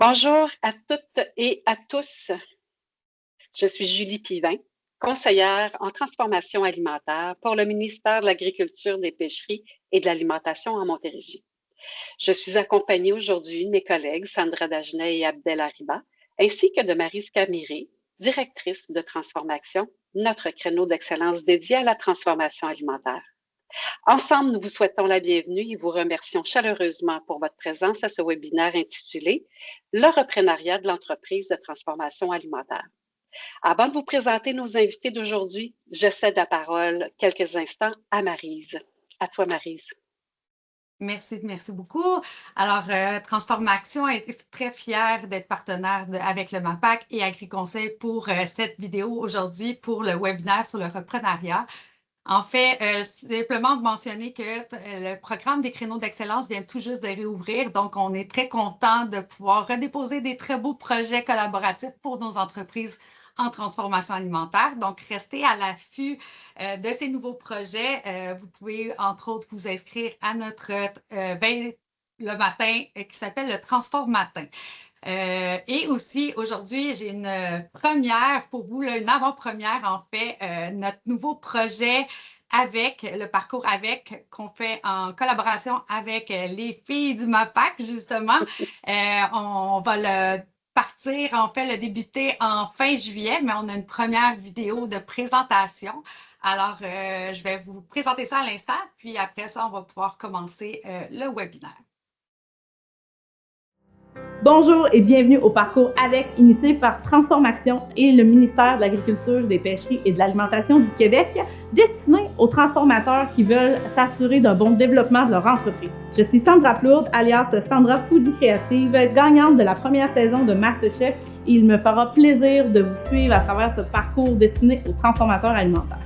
Bonjour à toutes et à tous. Je suis Julie Pivin, conseillère en transformation alimentaire pour le ministère de l'Agriculture, des Pêcheries et de l'Alimentation en Montérégie. Je suis accompagnée aujourd'hui de mes collègues Sandra Dagenet et Abdel Ariba, ainsi que de Maryse Camiré, directrice de transformation, notre créneau d'excellence dédié à la transformation alimentaire. Ensemble, nous vous souhaitons la bienvenue et vous remercions chaleureusement pour votre présence à ce webinaire intitulé « Le reprenariat de l'entreprise de transformation alimentaire ». Avant de vous présenter nos invités d'aujourd'hui, je cède la parole quelques instants à Maryse. À toi, Maryse. Merci beaucoup. Alors, Transformation est très fière d'être partenaire avec le MAPAC et AgriConseil pour cette vidéo aujourd'hui pour le webinaire sur le reprenariat. En fait, simplement de mentionner que le programme des créneaux d'excellence vient tout juste de réouvrir, donc on est très content de pouvoir redéposer des très beaux projets collaboratifs pour nos entreprises en transformation alimentaire. Donc, restez à l'affût de ces nouveaux projets. Vous pouvez, entre autres, vous inscrire à notre veille le matin qui s'appelle le Transform Matin. Et aussi, aujourd'hui, j'ai une première pour vous, une avant-première, en fait, notre nouveau projet avec le parcours avec qu'on fait en collaboration avec les filles du MAPAC, justement. On va le partir, en fait, le débuter en fin juillet, mais on a une première vidéo de présentation. Alors, je vais vous présenter ça à l'instant, puis après ça, on va pouvoir commencer le webinaire. Bonjour et bienvenue au parcours avec, initié par Transformation et le ministère de l'Agriculture, des Pêcheries et de l'Alimentation du Québec, destiné aux transformateurs qui veulent s'assurer d'un bon développement de leur entreprise. Je suis Sandra Plourde, alias Sandra Foodie Créative, gagnante de la première saison de MasterChef, et il me fera plaisir de vous suivre à travers ce parcours destiné aux transformateurs alimentaires.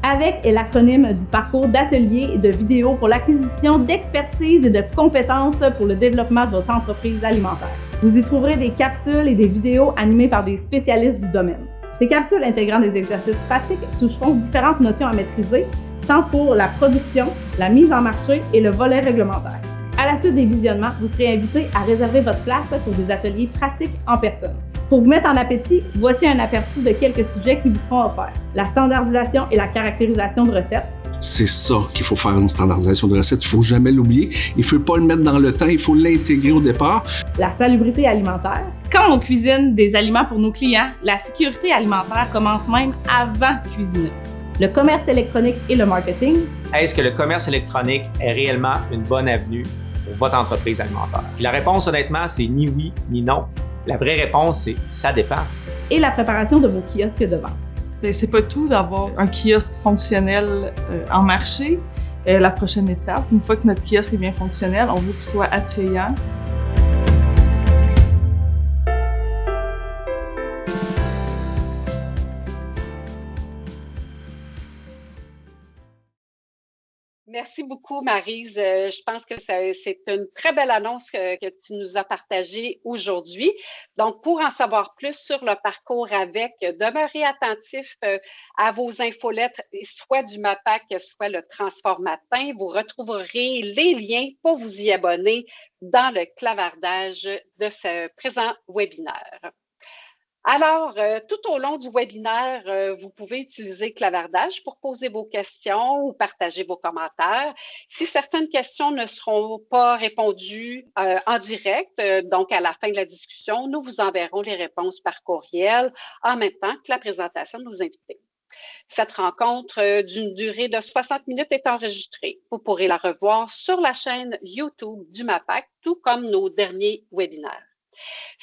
AVEC est l'acronyme du parcours d'ateliers et de vidéos pour l'acquisition d'expertise et de compétences pour le développement de votre entreprise alimentaire. Vous y trouverez des capsules et des vidéos animées par des spécialistes du domaine. Ces capsules intégrant des exercices pratiques toucheront différentes notions à maîtriser, tant pour la production, la mise en marché et le volet réglementaire. À la suite des visionnements, vous serez invité à réserver votre place pour des ateliers pratiques en personne. Pour vous mettre en appétit, voici un aperçu de quelques sujets qui vous seront offerts. La standardisation et la caractérisation de recettes. C'est ça qu'il faut faire, une standardisation de recettes. Il ne faut jamais l'oublier. Il ne faut pas le mettre dans le temps, il faut l'intégrer au départ. La salubrité alimentaire. Quand on cuisine des aliments pour nos clients, la sécurité alimentaire commence même avant de cuisiner. Le commerce électronique et le marketing. Est-ce que le commerce électronique est réellement une bonne avenue pour votre entreprise alimentaire? Puis la réponse, honnêtement, c'est ni oui ni non. La vraie réponse, c'est « ça dépend ». Et la préparation de vos kiosques de vente. Bien, c'est pas tout d'avoir un kiosque fonctionnel en marché. La prochaine étape, une fois que notre kiosque est bien fonctionnel, on veut qu'il soit attrayant. Merci beaucoup, Maryse. Je pense que c'est une très belle annonce que tu nous as partagée aujourd'hui. Donc, pour en savoir plus sur le parcours avec, demeurez attentif à vos infolettres, soit du MAPAC, soit le Transformatin. Vous retrouverez les liens pour vous y abonner dans le clavardage de ce présent webinaire. Alors, tout au long du webinaire, vous pouvez utiliser Clavardage pour poser vos questions ou partager vos commentaires. Si certaines questions ne seront pas répondues en direct, donc à la fin de la discussion, nous vous enverrons les réponses par courriel en même temps que la présentation de nos invités. Cette rencontre d'une durée de 60 minutes est enregistrée. Vous pourrez la revoir sur la chaîne YouTube du MAPAC, tout comme nos derniers webinaires.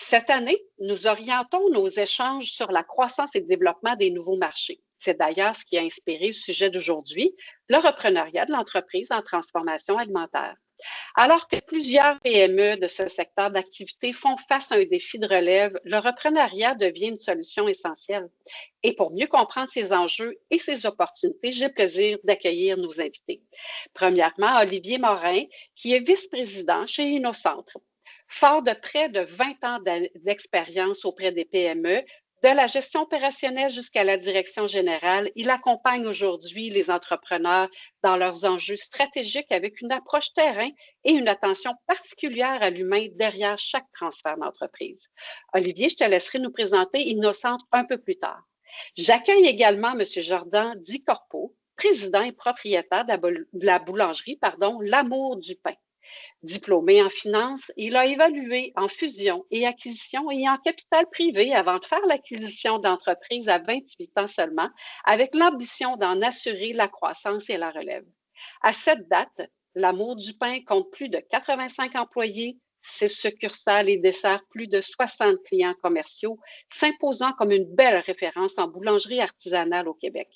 Cette année, nous orientons nos échanges sur la croissance et le développement des nouveaux marchés. C'est d'ailleurs ce qui a inspiré le sujet d'aujourd'hui, le reprenariat de l'entreprise en transformation alimentaire. Alors que plusieurs PME de ce secteur d'activité font face à un défi de relève, le reprenariat devient une solution essentielle. Et pour mieux comprendre ces enjeux et ces opportunités, j'ai le plaisir d'accueillir nos invités. Premièrement, Olivier Morin, qui est vice-président chez InnoCentre. Fort de près de 20 ans d'expérience auprès des PME, De la gestion opérationnelle jusqu'à la direction générale, il accompagne aujourd'hui les entrepreneurs dans leurs enjeux stratégiques avec une approche terrain et une attention particulière à l'humain derrière chaque transfert d'entreprise. Olivier, je te laisserai nous présenter Innocente un peu plus tard. J'accueille également M. Jordan Di Corpo, président et propriétaire de la boulangerie, L'Amour du pain. Diplômé en finance, il a évalué en fusion et acquisition et en capital privé avant de faire l'acquisition d'entreprises à 28 ans seulement, avec l'ambition d'en assurer la croissance et la relève. À cette date, L'Amour du pain compte plus de 85 employés, 6 succursales et dessert plus de 60 clients commerciaux, s'imposant comme une belle référence en boulangerie artisanale au Québec.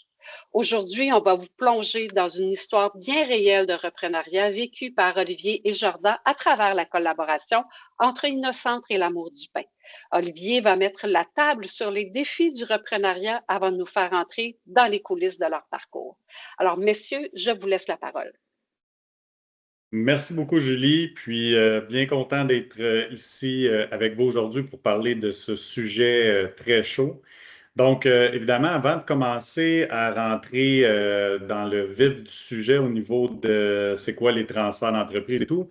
Aujourd'hui, on va vous plonger dans une histoire bien réelle de reprenariat vécue par Olivier et Jordan à travers la collaboration entre Innocente et L'Amour du pain. Olivier va mettre la table sur les défis du reprenariat avant de nous faire entrer dans les coulisses de leur parcours. Alors, messieurs, je vous laisse la parole. Merci beaucoup, Julie. Puis, bien content d'être ici avec vous aujourd'hui pour parler de ce sujet très chaud. Donc, évidemment, avant de commencer à rentrer dans le vif du sujet au niveau de c'est quoi les transferts d'entreprise et tout,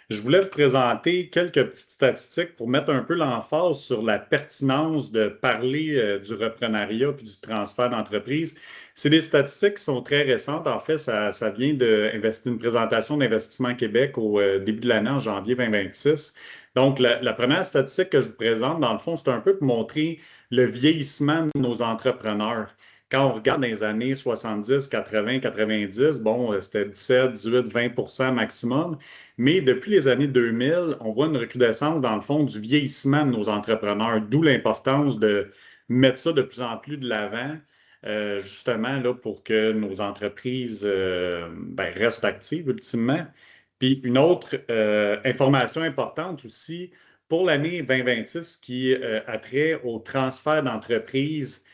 je voulais vous présenter quelques petites statistiques pour mettre un peu l'emphase sur la pertinence de parler du reprenariat puis du transfert d'entreprise. C'est des statistiques qui sont très récentes. En fait, ça vient d'une présentation d'Investissement Québec au début de l'année, en janvier 2026. Donc, la première statistique que je vous présente, dans le fond, c'est un peu pour montrer le vieillissement de nos entrepreneurs. Quand on regarde dans les années 70, 80, 90, bon, c'était 17, 18, 20 maximum. Mais depuis les années 2000, on voit une recrudescence, dans le fond, du vieillissement de nos entrepreneurs, d'où l'importance de mettre ça de plus en plus de l'avant, justement, là, pour que nos entreprises restent actives, ultimement. Puis une autre information importante aussi, pour l'année 2026 qui a trait au transfert d'entreprise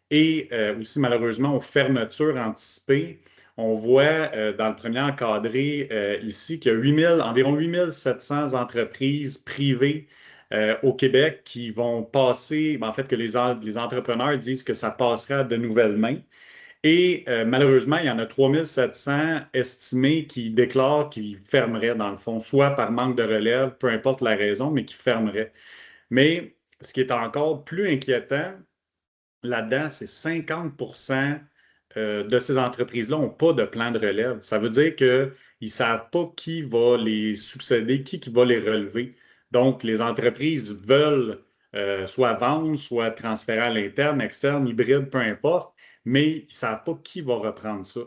et aussi malheureusement aux fermetures anticipées. On voit dans le premier encadré ici qu'il y a environ 8700 entreprises privées au Québec qui vont passer, en fait que les entrepreneurs disent que ça passera à de nouvelles mains. Et malheureusement, il y en a 3700 estimés qui déclarent qu'ils fermeraient dans le fond, soit par manque de relève, peu importe la raison, mais qui fermeraient. Mais ce qui est encore plus inquiétant là-dedans, c'est 50% de ces entreprises-là n'ont pas de plan de relève. Ça veut dire qu'ils ne savent pas qui va les succéder, qui va les relever. Donc, les entreprises veulent soit vendre, soit transférer à l'interne, externe, hybride, peu importe, mais ils ne savent pas qui va reprendre ça.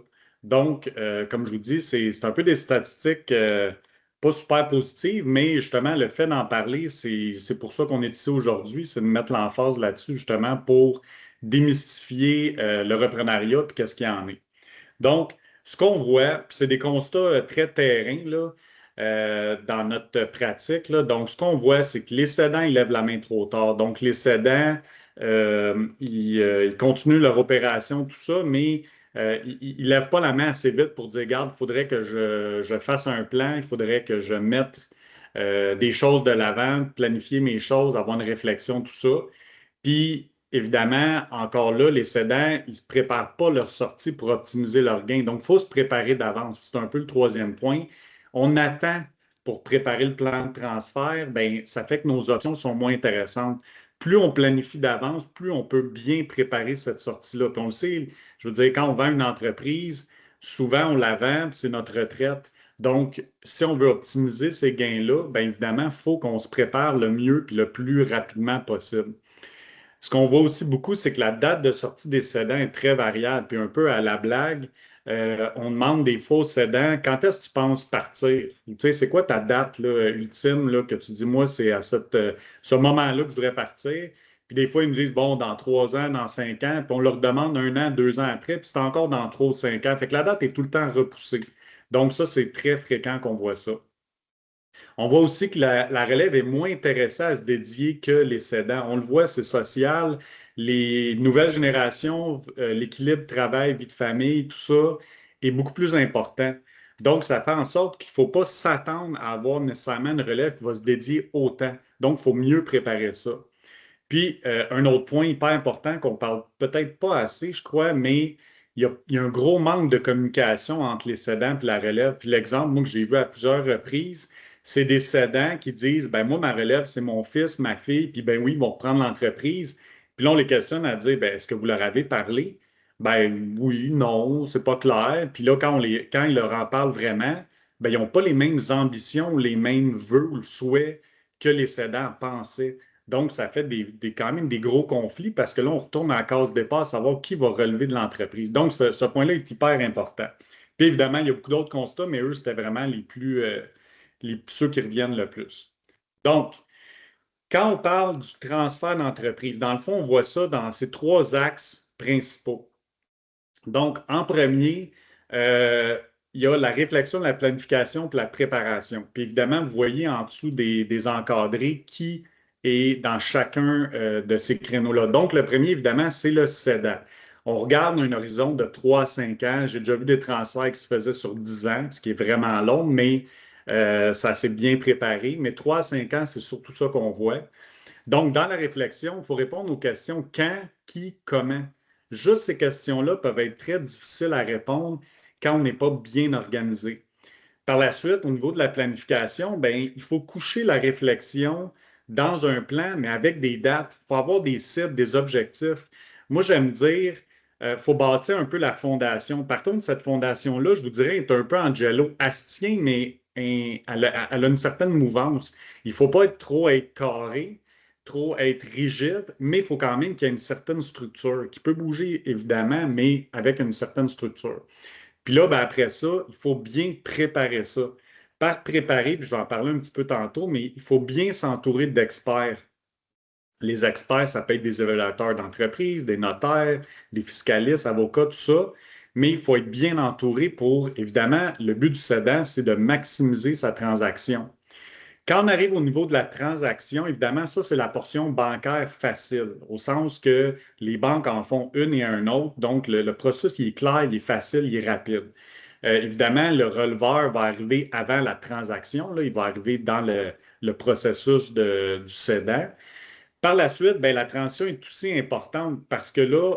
Donc, comme je vous dis, c'est un peu des statistiques pas super positives, mais justement, le fait d'en parler, c'est pour ça qu'on est ici aujourd'hui, c'est de mettre l'emphase là-dessus, justement, pour démystifier le reprenariat et qu'est-ce qu'il y en est. Donc, ce qu'on voit, puis c'est des constats très terrains là, dans notre pratique. Là. Donc, ce qu'on voit, c'est que les cédants, ils lèvent la main trop tard. Donc, les cédants, ils continuent leur opération, tout ça, mais ils ne lèvent pas la main assez vite pour dire, regarde, il faudrait que je fasse un plan, il faudrait que je mette des choses de l'avant, planifier mes choses, avoir une réflexion, tout ça. Puis, évidemment, encore là, les cédants, ils ne se préparent pas leur sortie pour optimiser leurs gains. Donc, il faut se préparer d'avance. C'est un peu le troisième point. On attend pour préparer le plan de transfert, bien, ça fait que nos options sont moins intéressantes. Plus on planifie d'avance, plus on peut bien préparer cette sortie-là. Puis on le sait, je veux dire, quand on vend une entreprise, souvent on la vend, puis c'est notre retraite. Donc, si on veut optimiser ces gains-là, bien évidemment, il faut qu'on se prépare le mieux puis le plus rapidement possible. Ce qu'on voit aussi beaucoup, c'est que la date de sortie des cédants est très variable. Puis un peu à la blague, on demande des fois aux cédants, quand est-ce que tu penses partir? Tu sais, c'est quoi ta date là, ultime là, que tu dis, moi, c'est à ce moment-là que je voudrais partir. Puis des fois, ils me disent, bon, dans 3 ans, dans 5 ans. Puis on leur demande 1 an, 2 ans après, puis c'est encore dans 3 ou 5 ans. Fait que la date est tout le temps repoussée. Donc ça, c'est très fréquent qu'on voit ça. On voit aussi que la relève est moins intéressée à se dédier que les cédants. On le voit, c'est social. Les nouvelles générations, l'équilibre travail, vie de famille, tout ça est beaucoup plus important. Donc, ça fait en sorte qu'il ne faut pas s'attendre à avoir nécessairement une relève qui va se dédier autant. Donc, il faut mieux préparer ça. Puis, un autre point hyper important qu'on parle peut-être pas assez, je crois, mais il y a un gros manque de communication entre les cédants et la relève. Puis l'exemple, moi, que j'ai vu à plusieurs reprises, c'est des cédants qui disent, ben moi, ma relève, c'est mon fils, ma fille, puis ben oui, ils vont reprendre l'entreprise. Puis là, on les questionne à dire, ben, est-ce que vous leur avez parlé? Ben oui, non, c'est pas clair. Puis là, quand ils leur en parlent vraiment, ben, ils n'ont pas les mêmes ambitions, les mêmes vœux ou souhaits que les cédants pensaient. Donc, ça fait quand même des gros conflits parce que là, on retourne à la case départ à savoir qui va relever de l'entreprise. Donc, ce point-là est hyper important. Puis évidemment, il y a beaucoup d'autres constats, mais eux, c'était vraiment ceux qui reviennent le plus. Donc, quand on parle du transfert d'entreprise, dans le fond, on voit ça dans ces 3 axes principaux. Donc, en premier, il y a la réflexion, la planification et la préparation. Puis évidemment, vous voyez en dessous des encadrés qui est dans chacun de ces créneaux-là. Donc, le premier, évidemment, c'est le cédant. On regarde un horizon de 3 à 5 ans. J'ai déjà vu des transferts qui se faisaient sur 10 ans, ce qui est vraiment long, mais ça s'est bien préparé. Mais 3 à 5 ans, c'est surtout ça qu'on voit. Donc, dans la réflexion, il faut répondre aux questions quand, qui, comment. Juste ces questions-là peuvent être très difficiles à répondre quand on n'est pas bien organisé. Par la suite, au niveau de la planification, bien, il faut coucher la réflexion dans un plan, mais avec des dates. Il faut avoir des cibles, des objectifs. Moi, j'aime dire, il faut bâtir un peu la fondation. Partons de cette fondation-là, je vous dirais, est un peu Angelo. Elle se tient, mais elle a une certaine mouvance. Il ne faut pas trop être carré, trop être rigide, mais il faut quand même qu'il y ait une certaine structure qui peut bouger, évidemment, mais avec une certaine structure. Puis là, ben après ça, il faut bien préparer ça. Par préparer, puis je vais en parler un petit peu tantôt, mais il faut bien s'entourer d'experts. Les experts, ça peut être des évaluateurs d'entreprise, des notaires, des fiscalistes, avocats, tout ça. Mais il faut être bien entouré pour, évidemment, le but du cédant, c'est de maximiser sa transaction. Quand on arrive au niveau de la transaction, évidemment, ça, c'est la portion bancaire facile, au sens que les banques en font une et un autre. Donc, le processus, il est clair, il est facile, il est rapide. Évidemment, le releveur va arriver avant la transaction, là, il va arriver dans le processus du cédant. Par la suite, bien, la transition est aussi importante parce que là,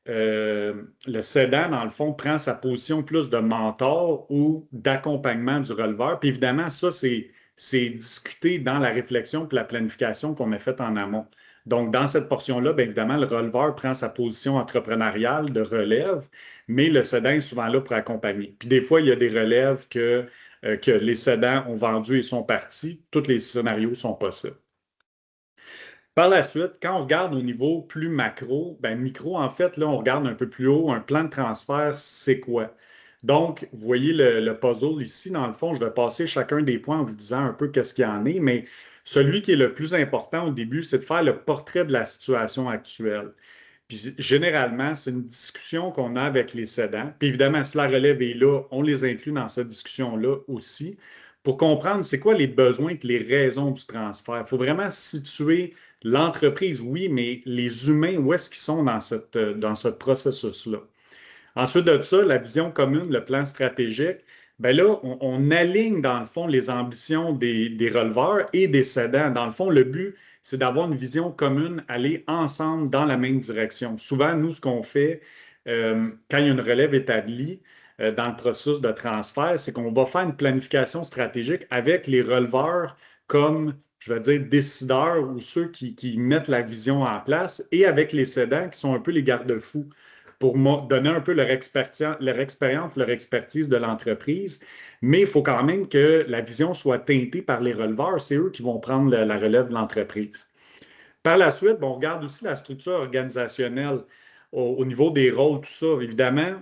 le cédant, dans le fond, prend sa position plus de mentor ou d'accompagnement du releveur. Puis évidemment, ça, c'est discuté dans la réflexion et la planification qu'on a faite en amont. Donc, dans cette portion-là, bien évidemment, le releveur prend sa position entrepreneuriale de relève, mais le cédant est souvent là pour accompagner. Puis des fois, il y a des relèves que les cédants ont vendues et sont partis. Tous les scénarios sont possibles. Par la suite, quand on regarde au niveau plus macro, ben micro, en fait, là, on regarde un peu plus haut, un plan de transfert, c'est quoi? Donc, vous voyez le puzzle ici, dans le fond, je vais passer chacun des points en vous disant un peu qu'est-ce qu'il y en est, mais celui qui est le plus important au début, c'est de faire le portrait de la situation actuelle. Puis généralement, c'est une discussion qu'on a avec les cédants. Puis évidemment, si la relève est là, on les inclut dans cette discussion-là aussi pour comprendre c'est quoi les besoins et les raisons du transfert. Il faut vraiment situer l'entreprise, oui, mais les humains, où est-ce qu'ils sont dans ce processus-là. Ensuite de ça, la vision commune, le plan stratégique, bien là, on aligne dans le fond les ambitions des releveurs et des cédants. Dans le fond, le but, c'est d'avoir une vision commune, aller ensemble dans la même direction. Souvent, nous, ce qu'on fait quand il y a une relève établie dans le processus de transfert, c'est qu'on va faire une planification stratégique avec les releveurs comme, je vais dire, décideurs ou ceux qui mettent la vision en place et avec les cédants qui sont un peu les garde-fous pour donner un peu leur expérience, leur expertise de l'entreprise. Mais il faut quand même que la vision soit teintée par les releveurs. C'est eux qui vont prendre la relève de l'entreprise. Par la suite, on regarde aussi la structure organisationnelle au niveau des rôles, tout ça. Évidemment,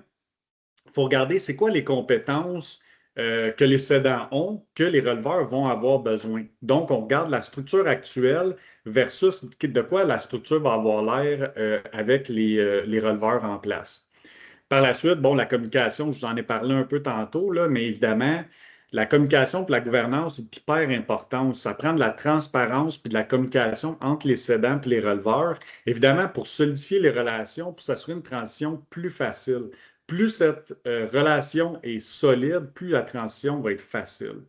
il faut regarder c'est quoi les compétences que les cédants ont, que les releveurs vont avoir besoin. Donc, on regarde la structure actuelle versus de quoi la structure va avoir l'air avec les releveurs en place. Par la suite, la communication, je vous en ai parlé un peu tantôt, là, mais évidemment, la communication et la gouvernance est hyper importante. Ça prend de la transparence et de la communication entre les cédants et les releveurs, évidemment, pour solidifier les relations, pour s'assurer une transition plus facile. Plus cette relation est solide, plus la transition va être facile.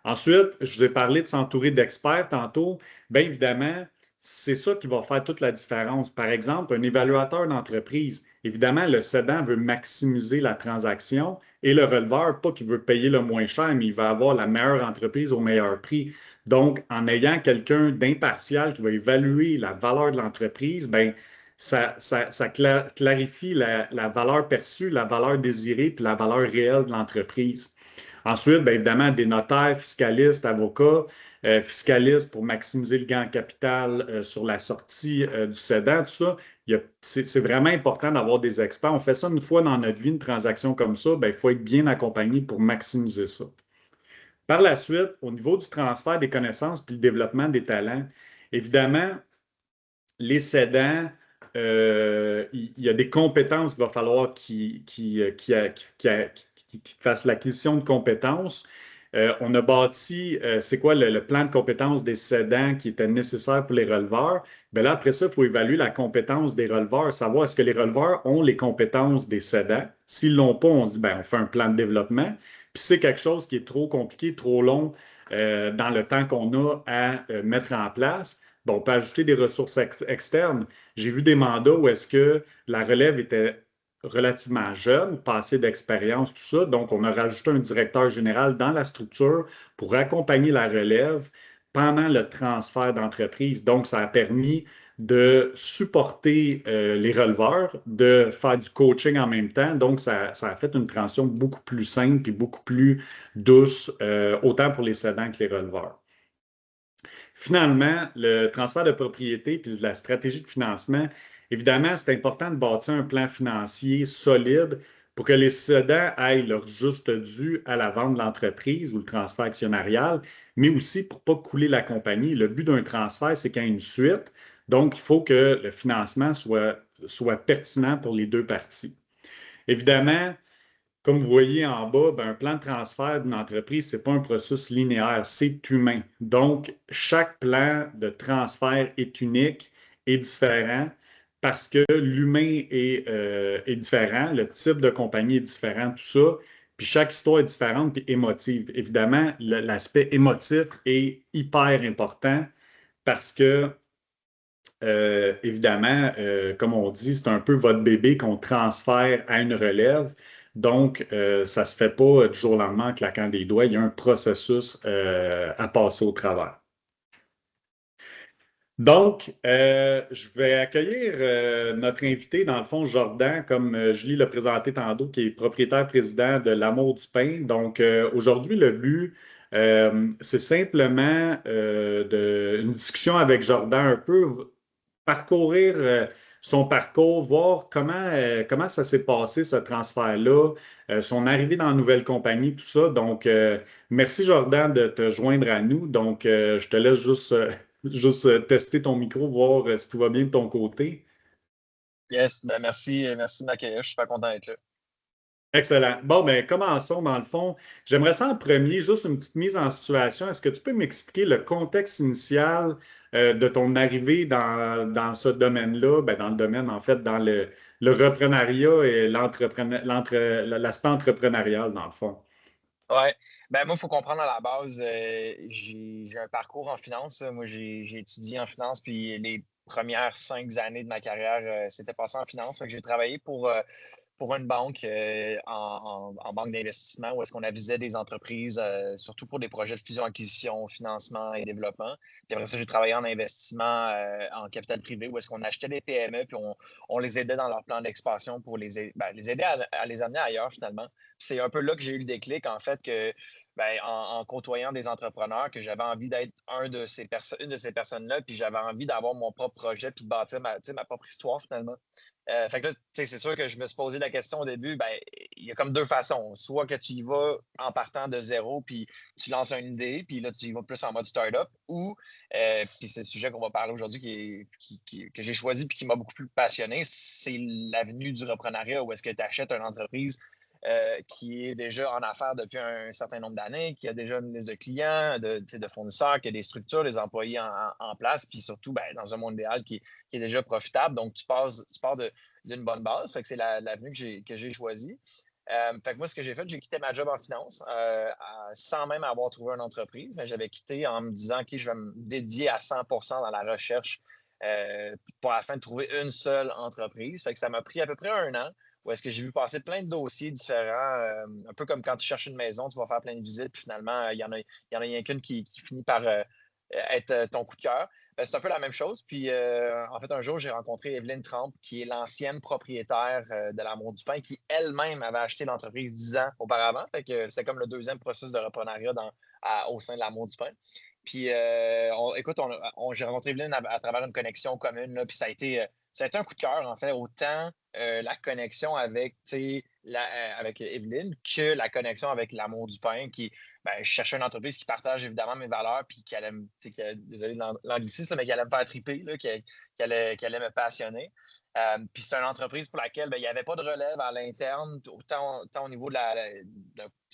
Ensuite, je vous ai parlé de s'entourer d'experts tantôt. Bien évidemment, c'est ça qui va faire toute la différence. Par exemple, un évaluateur d'entreprise, évidemment, le cédant veut maximiser la transaction et le releveur, pas qu'il veut payer le moins cher, mais il va avoir la meilleure entreprise au meilleur prix. Donc, en ayant quelqu'un d'impartial qui va évaluer la valeur de l'entreprise, ben, ça clarifie la valeur perçue, la valeur désirée, puis la valeur réelle de l'entreprise. Ensuite, bien évidemment, des notaires, fiscalistes, avocats, fiscalistes pour maximiser le gain en capital sur la sortie du cédant, tout ça. C'est vraiment important d'avoir des experts. On fait ça une fois dans notre vie, une transaction comme ça, bien, il faut être bien accompagné pour maximiser ça. Par la suite, au niveau du transfert des connaissances puis le développement des talents, évidemment, les cédants, il y a des compétences qu'il va falloir qu'ils fassent l'acquisition de compétences. On a bâti, c'est quoi le plan de compétences des cédants qui était nécessaire pour les releveurs. Bien là, après ça, il faut évaluer la compétence des releveurs, savoir est-ce que les releveurs ont les compétences des cédants. S'ils ne l'ont pas, on se dit, bien, on fait un plan de développement. Puis c'est quelque chose qui est trop compliqué, trop long dans le temps qu'on a à mettre en place. Bon, on peut ajouter des ressources externes. J'ai vu des mandats où est-ce que la relève était relativement jeune, pas assez d'expérience, tout ça. Donc, on a rajouté un directeur général dans la structure pour accompagner la relève pendant le transfert d'entreprise. Donc, ça a permis de supporter les releveurs, de faire du coaching en même temps. Donc, ça a fait une transition beaucoup plus simple et beaucoup plus douce, autant pour les cédants que les releveurs. Finalement, le transfert de propriété puis la stratégie de financement, évidemment, c'est important de bâtir un plan financier solide pour que les cédants aient leur juste dû à la vente de l'entreprise ou le transfert actionnarial, mais aussi pour ne pas couler la compagnie. Le but d'un transfert, c'est qu'il y ait une suite. Donc, il faut que le financement soit pertinent pour les deux parties. Évidemment, comme vous voyez en bas, ben, un plan de transfert d'une entreprise, ce n'est pas un processus linéaire, c'est humain. Donc, chaque plan de transfert est unique et différent parce que l'humain est différent, le type de compagnie est différent, tout ça. Puis chaque histoire est différente et émotive. Évidemment, l'aspect émotif est hyper important parce que, évidemment, comme on dit, c'est un peu votre bébé qu'on transfère à une relève. Donc, ça ne se fait pas du jour au lendemain en claquant des doigts. Il y a un processus à passer au travers. Donc, je vais accueillir notre invité, dans le fond, Jordan, comme Julie l'a présenté tantôt, qui est propriétaire-président de l'Amour du pain. Donc, aujourd'hui, le but, c'est simplement une discussion avec Jordan, un peu parcourir son parcours, voir comment ça s'est passé, ce transfert-là, son arrivée dans la nouvelle compagnie, tout ça. Donc, merci Jordan de te joindre à nous. Donc, je te laisse juste tester ton micro, voir si tout va bien de ton côté. Yes, ben merci de m'accueillir. Je suis super content d'être là. Excellent. Bon, ben commençons dans le fond. J'aimerais ça en premier, juste une petite mise en situation. Est-ce que tu peux m'expliquer le contexte initial de ton arrivée dans ce domaine-là, ben, dans le domaine, en fait, dans le reprenariat et l'aspect entrepreneurial, dans le fond? Ouais, ben moi, il faut comprendre à la base, j'ai un parcours en finance. Moi, j'ai étudié en finance, puis les premières 5 années de ma carrière, c'était passé en finance. Fait que j'ai travaillé pour une banque en banque d'investissement où est-ce qu'on avisait des entreprises, surtout pour des projets de fusion-acquisition, financement et développement. Puis après ça, j'ai travaillé en investissement en capital privé où est-ce qu'on achetait des PME puis on les aidait dans leur plan d'expansion pour les aider à les amener ailleurs finalement. Puis c'est un peu là que j'ai eu le déclic en fait que en côtoyant des entrepreneurs que j'avais envie d'être une de ces personnes-là puis j'avais envie d'avoir mon propre projet puis de bâtir ma propre histoire finalement. Fait que là, c'est sûr que je me suis posé la question au début, il y a comme deux façons. Soit que tu y vas en partant de zéro, puis tu lances une idée, puis là, tu y vas plus en mode start-up, ou, puis c'est le sujet qu'on va parler aujourd'hui que j'ai choisi puis qui m'a beaucoup plus passionné, c'est l'avenue du reprenariat, où est-ce que tu achètes une entreprise qui est déjà en affaires depuis un certain nombre d'années, qui a déjà une liste de clients, de fournisseurs, qui a des structures, des employés en place, puis surtout dans un monde idéal qui est déjà profitable. Donc, tu pars d'une bonne base. Fait que c'est l'avenue que j'ai choisie. Fait que moi, ce que j'ai fait, j'ai quitté ma job en finance sans même avoir trouvé une entreprise, mais j'avais quitté en me disant, OK, je vais me dédier à 100% dans la recherche pour afin de trouver une seule entreprise. Fait que ça m'a pris à peu près 1 an où est-ce que j'ai vu passer plein de dossiers différents, un peu comme quand tu cherches une maison, tu vas faire plein de visites, puis finalement, il y en a rien qu'une qui finit par être ton coup de cœur. Ben, c'est un peu la même chose. Puis, en fait, un jour, j'ai rencontré Evelyne Trempe, qui est l'ancienne propriétaire de l'Amour du pain, qui elle-même avait acheté l'entreprise 10 ans auparavant. Fait que c'est comme le deuxième processus de reprenariat au sein de l'Amour du pain. Puis, écoute, j'ai rencontré Evelyne à travers une connexion commune, là, puis ça a été un coup de cœur, en fait, autant la connexion avec Evelyne que la connexion avec l'Amour du pain, je cherchais une entreprise qui partage évidemment mes valeurs, puis qui allait désolé de l'anglicisme, mais qui allait me faire triper, là, qui allait me passionner. Puis c'est une entreprise pour laquelle il n'y avait pas de relève à l'interne, autant au niveau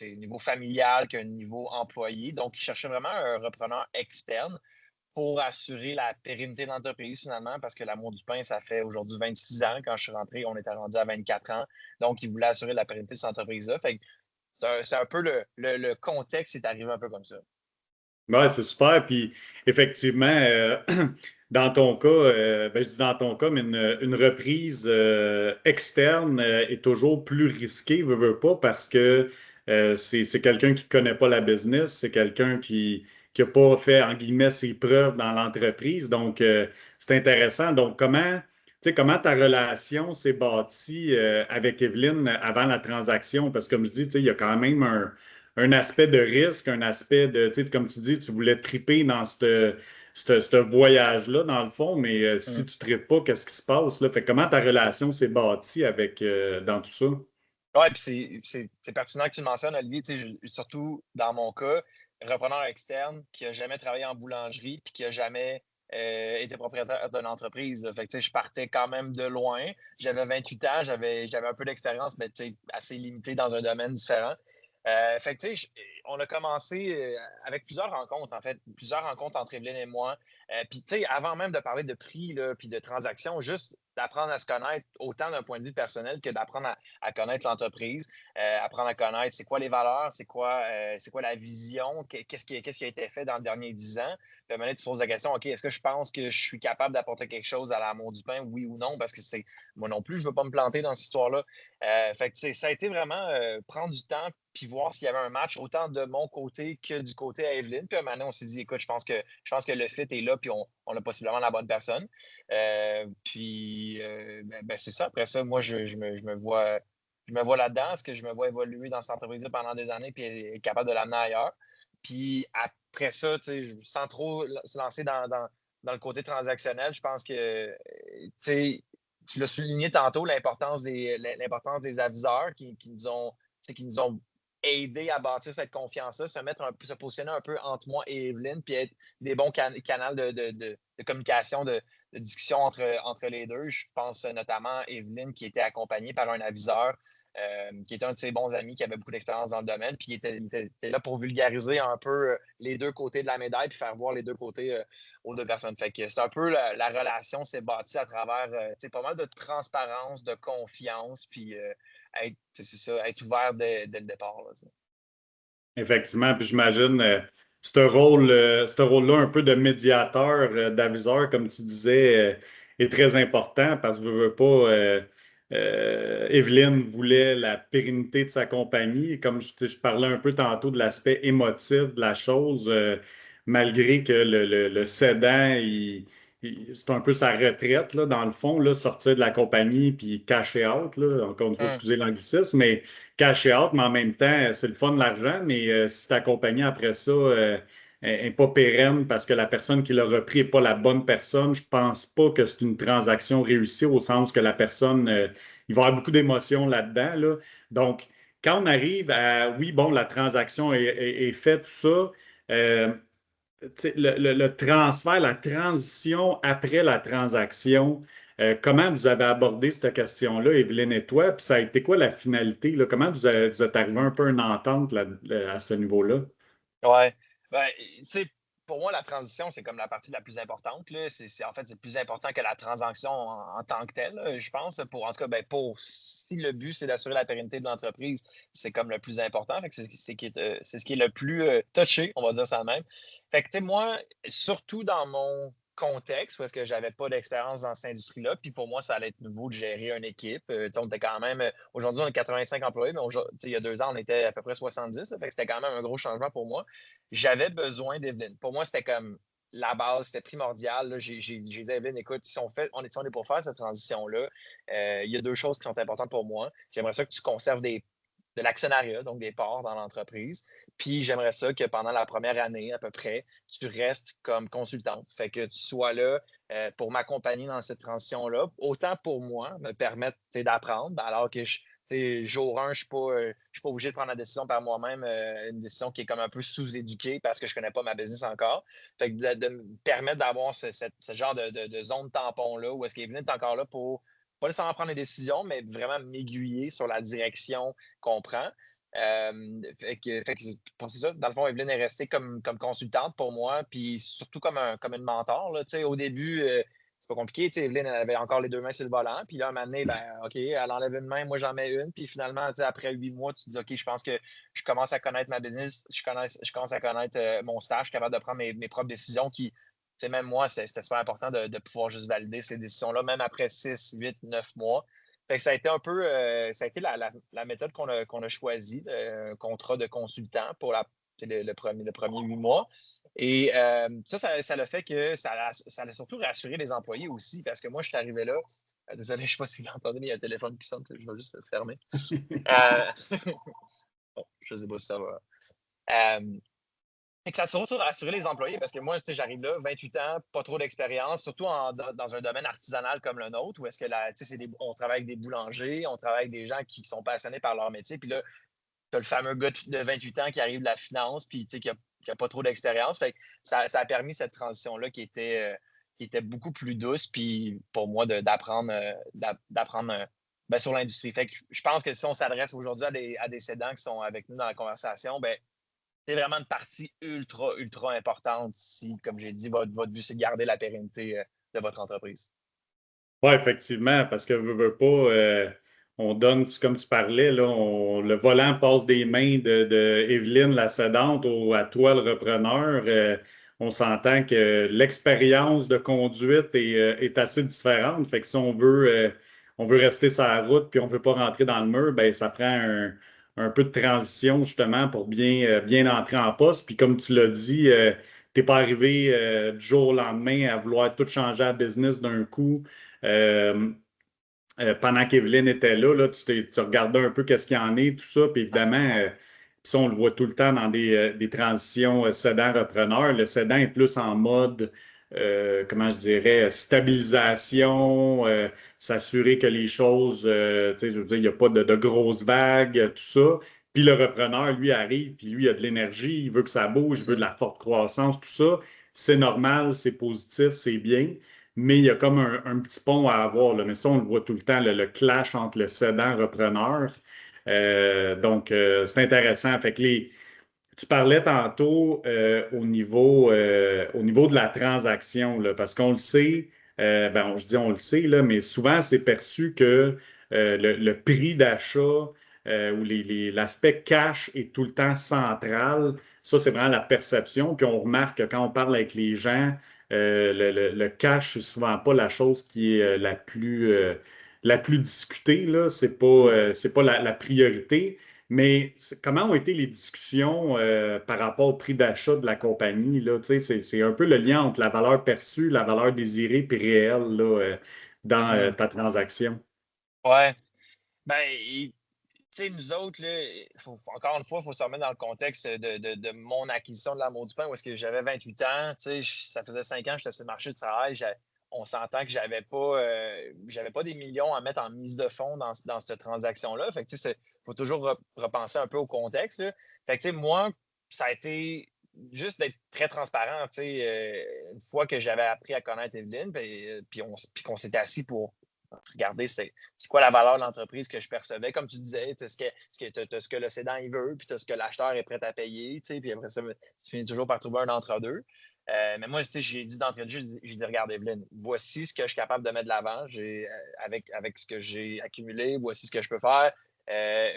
niveau familial qu'au niveau employé. Donc, ils cherchaient vraiment un repreneur externe pour assurer la pérennité de l'entreprise, finalement, parce que l'Amour du pain, ça fait aujourd'hui 26 ans. Quand je suis rentré, on était rendu à 24 ans. Donc, ils voulaient assurer la pérennité de cette entreprise-là. Fait que c'est un peu le contexte, c'est arrivé un peu comme ça. Oui, c'est super. Puis, effectivement, dans ton cas, je dis dans ton cas, mais une reprise externe est toujours plus risquée, veux pas, parce que c'est quelqu'un qui ne connaît pas la business, c'est quelqu'un qui n'a pas fait, en guillemets, ses preuves dans l'entreprise. Donc, c'est intéressant. Donc, comment ta relation s'est bâtie avec Evelyne avant la transaction? Parce que, comme je dis, il y a quand même un aspect de risque, un aspect de, comme tu dis, tu voulais triper dans ce voyage-là, dans le fond, mais si tu ne tripes pas, qu'est-ce qui se passe, là? Fait comment ta relation s'est bâtie dans tout ça? Oui, puis c'est pertinent que tu le mentionnes, Olivier, surtout dans mon cas, repreneur externe qui n'a jamais travaillé en boulangerie puis qui n'a jamais été propriétaire d'une entreprise. Fait que, je partais quand même de loin. J'avais 28 ans, j'avais un peu d'expérience, mais assez limité dans un domaine différent. Fait que, on a commencé avec plusieurs rencontres, en fait, plusieurs rencontres entre Evelyne et moi. Puis, avant même de parler de prix, puis de transactions, juste d'apprendre à se connaître autant d'un point de vue personnel que d'apprendre à connaître l'entreprise, apprendre à connaître c'est quoi les valeurs, c'est quoi la vision, qu'est-ce qui a été fait dans les derniers 10 ans. Puis, à un moment donné, tu te poses la question, OK, est-ce que je pense que je suis capable d'apporter quelque chose à l'Amour du pain, oui ou non? Parce que moi non plus, je ne veux pas me planter dans cette histoire-là. Fait que, ça a été vraiment prendre du temps puis voir s'il y avait un match autant de mon côté que du côté à Evelyne. Puis à un moment donné, on s'est dit, écoute, je pense que le fit est là, puis on a possiblement la bonne personne. Puis c'est ça. Après ça, moi, je me vois là-dedans. Est-ce que je me vois évoluer dans cette entreprise-là pendant des années puis être capable de l'amener ailleurs? Puis après ça, sans trop se lancer dans le côté transactionnel, je pense que tu l'as souligné tantôt, l'importance des aviseurs qui nous ont aider à bâtir cette confiance-là, se positionner un peu entre moi et Evelyne, puis être des bons canaux de communication, de discussion entre les deux. Je pense notamment à Evelyne qui était accompagnée par un aviseur, qui était un de ses bons amis qui avait beaucoup d'expérience dans le domaine, puis il était là pour vulgariser un peu les deux côtés de la médaille, puis faire voir les deux côtés aux deux personnes. Fait que c'est un peu la relation s'est bâtie à travers pas mal de transparence, de confiance, puis être ouvert dès le départ. Là, effectivement, puis j'imagine ce rôle-là un peu de médiateur, d'aviseur, comme tu disais, est très important parce que veux pas. Evelyne voulait la pérennité de sa compagnie. Comme je parlais un peu tantôt de l'aspect émotif de la chose, malgré que le cédant, c'est un peu sa retraite, là, dans le fond, là, sortir de la compagnie puis cash out, là, encore une fois, excusez l'anglicisme, mais cash out, mais en même temps, c'est le fun de l'argent, mais si ta compagnie, après ça, n'est pas pérenne parce que la personne qui l'a repris n'est pas la bonne personne, je pense pas que c'est une transaction réussie au sens que la personne, il va y avoir beaucoup d'émotions là-dedans, là. Donc, quand on arrive à, oui, bon, la transaction est faite, tout ça, le transfert, la transition après la transaction, comment vous avez abordé cette question-là, Evelyne et toi? Puis ça a été quoi la finalité, là? Comment vous êtes arrivé un peu à une entente là, à ce niveau-là? Ouais. Ben, tu sais, pour moi, la transition, c'est comme la partie la plus importante. Là. En fait, c'est plus important que la transaction en tant que telle, là, je pense. En tout cas, si le but, c'est d'assurer la pérennité de l'entreprise, c'est comme le plus important. Fait que c'est ce qui est le plus touché, on va dire ça de même. Fait que, tu sais, moi, surtout dans mon contexte où est-ce que j'avais pas d'expérience dans cette industrie-là, puis pour moi, ça allait être nouveau de gérer une équipe. On était quand même, aujourd'hui, on est 85 employés, mais il y a 2 ans, on était à peu près 70. Fait que c'était quand même un gros changement pour moi. J'avais besoin d'Evelyne. Pour moi, c'était comme la base, c'était primordial. Là. J'ai dit à Evelyne, écoute, si on est pour faire cette transition-là, il y a 2 choses qui sont importantes pour moi. J'aimerais ça que tu conserves de l'actionnariat, donc des parts dans l'entreprise. Puis j'aimerais ça que pendant la première année, à peu près, tu restes comme consultante. Fait que tu sois là pour m'accompagner dans cette transition-là, autant pour moi, me permettre d'apprendre, alors que jour 1, je ne suis pas obligé de prendre la décision par moi-même, une décision qui est comme un peu sous-éduquée parce que je ne connais pas ma business encore. Fait que de me permettre d'avoir ce genre de zone tampon-là où est-ce qu'Evelyne est encore là pour pas nécessairement prendre des décisions, mais vraiment m'aiguiller sur la direction qu'on prend. Pour ça, dans le fond, Evelyne est restée comme consultante pour moi, puis surtout comme une mentor. Là, au début, c'est pas compliqué. Evelyne, elle avait encore les 2 mains sur le volant. Puis là, un moment donné, OK, elle enlève une main, moi j'en mets une. Puis finalement, après 8 mois, tu te dis, OK, je pense que je commence à connaître ma business, je commence à connaître mon staff, je suis capable de prendre mes propres décisions qui. Même moi, c'était super important de pouvoir juste valider ces décisions-là, même après 6, 8, 9 mois. Fait que ça a été un peu ça a été la méthode qu'on a choisie, un contrat de consultant pour le premier 8 mois. Et ça l'a fait que ça a surtout rassuré les employés aussi, parce que moi, je suis arrivé là. Désolé, je ne sais pas si vous l'entendez, mais il y a un téléphone qui sonne, je vais juste le fermer. Bon, je ne sais pas si ça va. Et que ça a surtout rassuré les employés parce que moi, j'arrive là, 28 ans, pas trop d'expérience, surtout dans un domaine artisanal comme le nôtre, où est-ce que on travaille avec des boulangers, on travaille avec des gens qui sont passionnés par leur métier. Puis là, tu as le fameux gars de 28 ans qui arrive de la finance, puis qui a pas trop d'expérience. Fait que ça a permis cette transition-là qui était beaucoup plus douce, puis pour moi, d'apprendre sur l'industrie. Fait que je pense que si on s'adresse aujourd'hui à des cédants qui sont avec nous dans la conversation, c'est vraiment une partie ultra, ultra importante si, comme j'ai dit, votre but, c'est de garder la pérennité de votre entreprise. Oui, effectivement, parce que veut pas, on donne, comme tu parlais, là, le volant passe des mains de Evelyne, la cédante, à toi, le repreneur. On s'entend que l'expérience de conduite est assez différente. Fait que si on veut rester sur la route puis on ne veut pas rentrer dans le mur, ça prend un peu de transition justement pour bien entrer en poste. Puis comme tu l'as dit, tu n'es pas arrivé du jour au lendemain à vouloir tout changer à business d'un coup. Pendant qu'Evelyne était là, tu regardais un peu qu'est-ce qu'il y en est, tout ça. Puis évidemment, ça, on le voit tout le temps dans des transitions cédant-repreneur. Le cédant est plus en mode, comment je dirais, stabilisation, s'assurer que les choses, je veux dire, il n'y a pas de grosses vagues, tout ça. Puis le repreneur, lui, arrive, puis lui, il a de l'énergie, il veut que ça bouge, il veut de la forte croissance, tout ça. C'est normal, c'est positif, c'est bien. Mais il y a comme un petit pont à avoir. Là. Mais ça, on le voit tout le temps, le clash entre le cédant-repreneur. Donc, c'est intéressant. Fait que tu parlais tantôt au niveau de la transaction, là, parce qu'on le sait, je dis on le sait, là, mais souvent, c'est perçu que le prix d'achat ou l'aspect cash est tout le temps central. Ça, c'est vraiment la perception. Puis on remarque que quand on parle avec les gens, le cash, c'est souvent pas la chose qui est la plus discutée, là. C'est pas la priorité. Mais comment ont été les discussions par rapport au prix d'achat de la compagnie, là? Tu sais, c'est un peu le lien entre la valeur perçue, la valeur désirée puis réelle là, dans ta transaction. Ouais. Nous autres, là, encore une fois, il faut se remettre dans le contexte de mon acquisition de l'Amour du pain où est-ce que j'avais 28 ans. Ça faisait 5 ans que j'étais sur le marché du travail. On s'entend que j'avais pas des millions à mettre en mise de fonds dans cette transaction-là. Fait que, il faut toujours repenser un peu au contexte. Là. Fait que, moi, ça a été juste d'être très transparent. Une fois que j'avais appris à connaître Evelyne, puis qu'on s'était assis pour regarder c'est quoi la valeur de l'entreprise que je percevais. Comme tu disais, tu as ce que le cédant il veut, puis tu as ce que l'acheteur est prêt à payer, puis après ça, tu finis toujours par trouver un entre-deux. Mais moi, j'ai dit d'entrée de jeu, j'ai dit, regarde, Evelyne, voici ce que je suis capable de mettre de l'avant avec ce que j'ai accumulé, voici ce que je peux faire,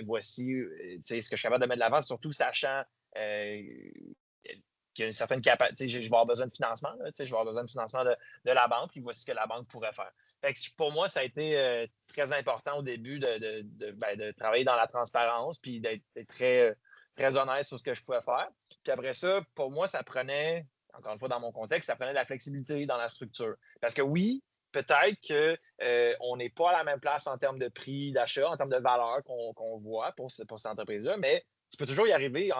voici ce que je suis capable de mettre de l'avant, surtout sachant qu'il y a une certaine capacité, je vais avoir besoin de financement, là, je vais avoir besoin de financement de la banque, puis voici ce que la banque pourrait faire. Fait que pour moi, ça a été très important au début de travailler dans la transparence, puis d'être très, très honnête sur ce que je pouvais faire. Puis après ça, pour moi, ça prenait, encore une fois dans mon contexte, ça prenait de la flexibilité dans la structure. Parce que oui, peut-être qu'on n'est pas à la même place en termes de prix d'achat, en termes de valeur qu'on voit pour cette entreprise-là, mais tu peux toujours y arriver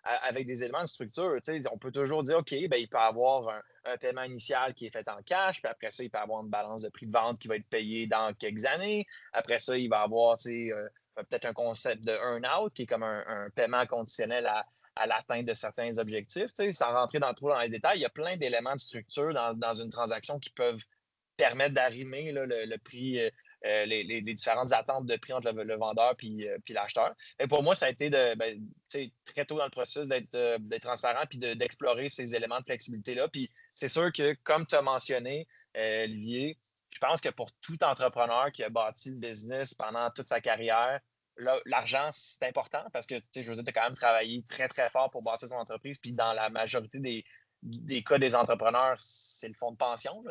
avec des éléments de structure. On peut toujours dire, OK, ben, il peut y avoir un paiement initial qui est fait en cash, puis après ça, il peut y avoir une balance de prix de vente qui va être payée dans quelques années. Après ça, il va y avoir peut-être un concept de earn-out qui est comme un paiement conditionnel à l'atteinte de certains objectifs. Sans rentrer trop dans les détails, il y a plein d'éléments de structure dans une transaction qui peuvent permettre d'arrimer le prix, les différentes attentes de prix entre le vendeur et l'acheteur. Et pour moi, ça a été très tôt dans le processus d'être transparent et d'explorer ces éléments de flexibilité-là. Puis c'est sûr que, comme tu as mentionné, Olivier, je pense que pour tout entrepreneur qui a bâti le business pendant toute sa carrière, l'argent, c'est important parce que, je veux dire, tu as quand même travaillé très, très fort pour bâtir ton entreprise. Puis dans la majorité des cas des entrepreneurs, c'est le fonds de pension.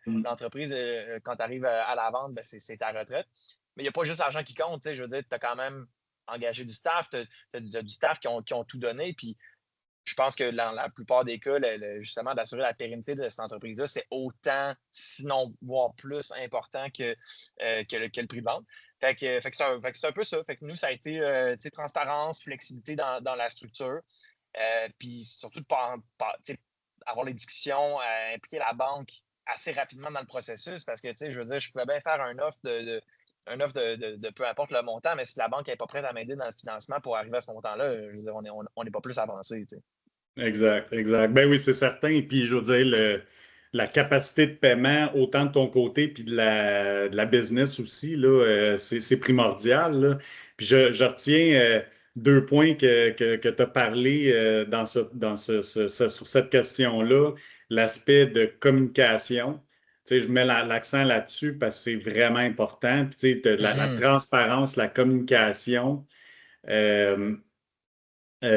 L'entreprise, quand tu arrives à la vente, ben, c'est ta retraite. Mais il n'y a pas juste l'argent qui compte. Je veux dire, tu as quand même engagé du staff, tu as du staff qui ont tout donné. Puis je pense que dans la plupart des cas, justement, d'assurer la pérennité de cette entreprise-là, c'est autant, sinon voire plus important que le prix de vente. Fait que c'est un peu ça. Fait que nous, ça a été transparence, flexibilité dans la structure. Puis surtout de avoir les discussions, impliquer la banque assez rapidement dans le processus parce que, je veux dire, je pouvais bien faire un offre de peu importe le montant, mais si la banque n'est pas prête à m'aider dans le financement pour arriver à ce montant-là, je veux dire, on n'est pas plus avancé. Exact. Ben oui, c'est certain. Puis, je veux dire, la capacité de paiement, autant de ton côté, puis de la business aussi, là, c'est primordial. Là. Puis, je retiens 2 points que tu as parlé sur cette question-là. L'aspect de communication. Je mets l'accent là-dessus parce que c'est vraiment important. Puis, la transparence, la communication.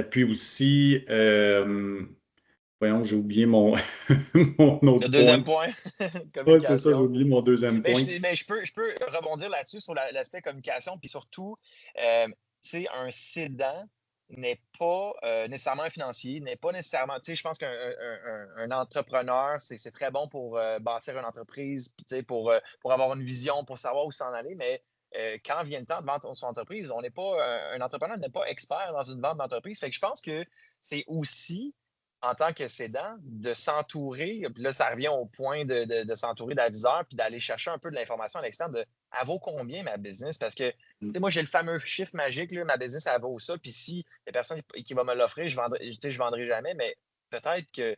Puis aussi, voyons, j'ai oublié mon autre Le deuxième point. Oui, c'est ça, j'ai oublié mon deuxième point. Mais je peux rebondir là-dessus sur l'aspect communication, puis surtout, un cédant n'est pas nécessairement un financier, n'est pas nécessairement, je pense qu'un entrepreneur, c'est très bon pour bâtir une entreprise, pour avoir une vision, pour savoir où s'en aller, mais quand vient le temps de vendre son entreprise, on n'est pas un entrepreneur n'est pas expert dans une vente d'entreprise. Fait que je pense que c'est aussi, en tant que cédant, de s'entourer, puis là, ça revient au point de s'entourer d'aviseurs, puis d'aller chercher un peu de l'information à l'externe de « elle vaut combien ma business? » Parce que, moi, j'ai le fameux chiffre magique, là, ma business, elle vaut ça, puis si il y a personne qui va me l'offrir, je ne vendrai jamais, mais peut-être que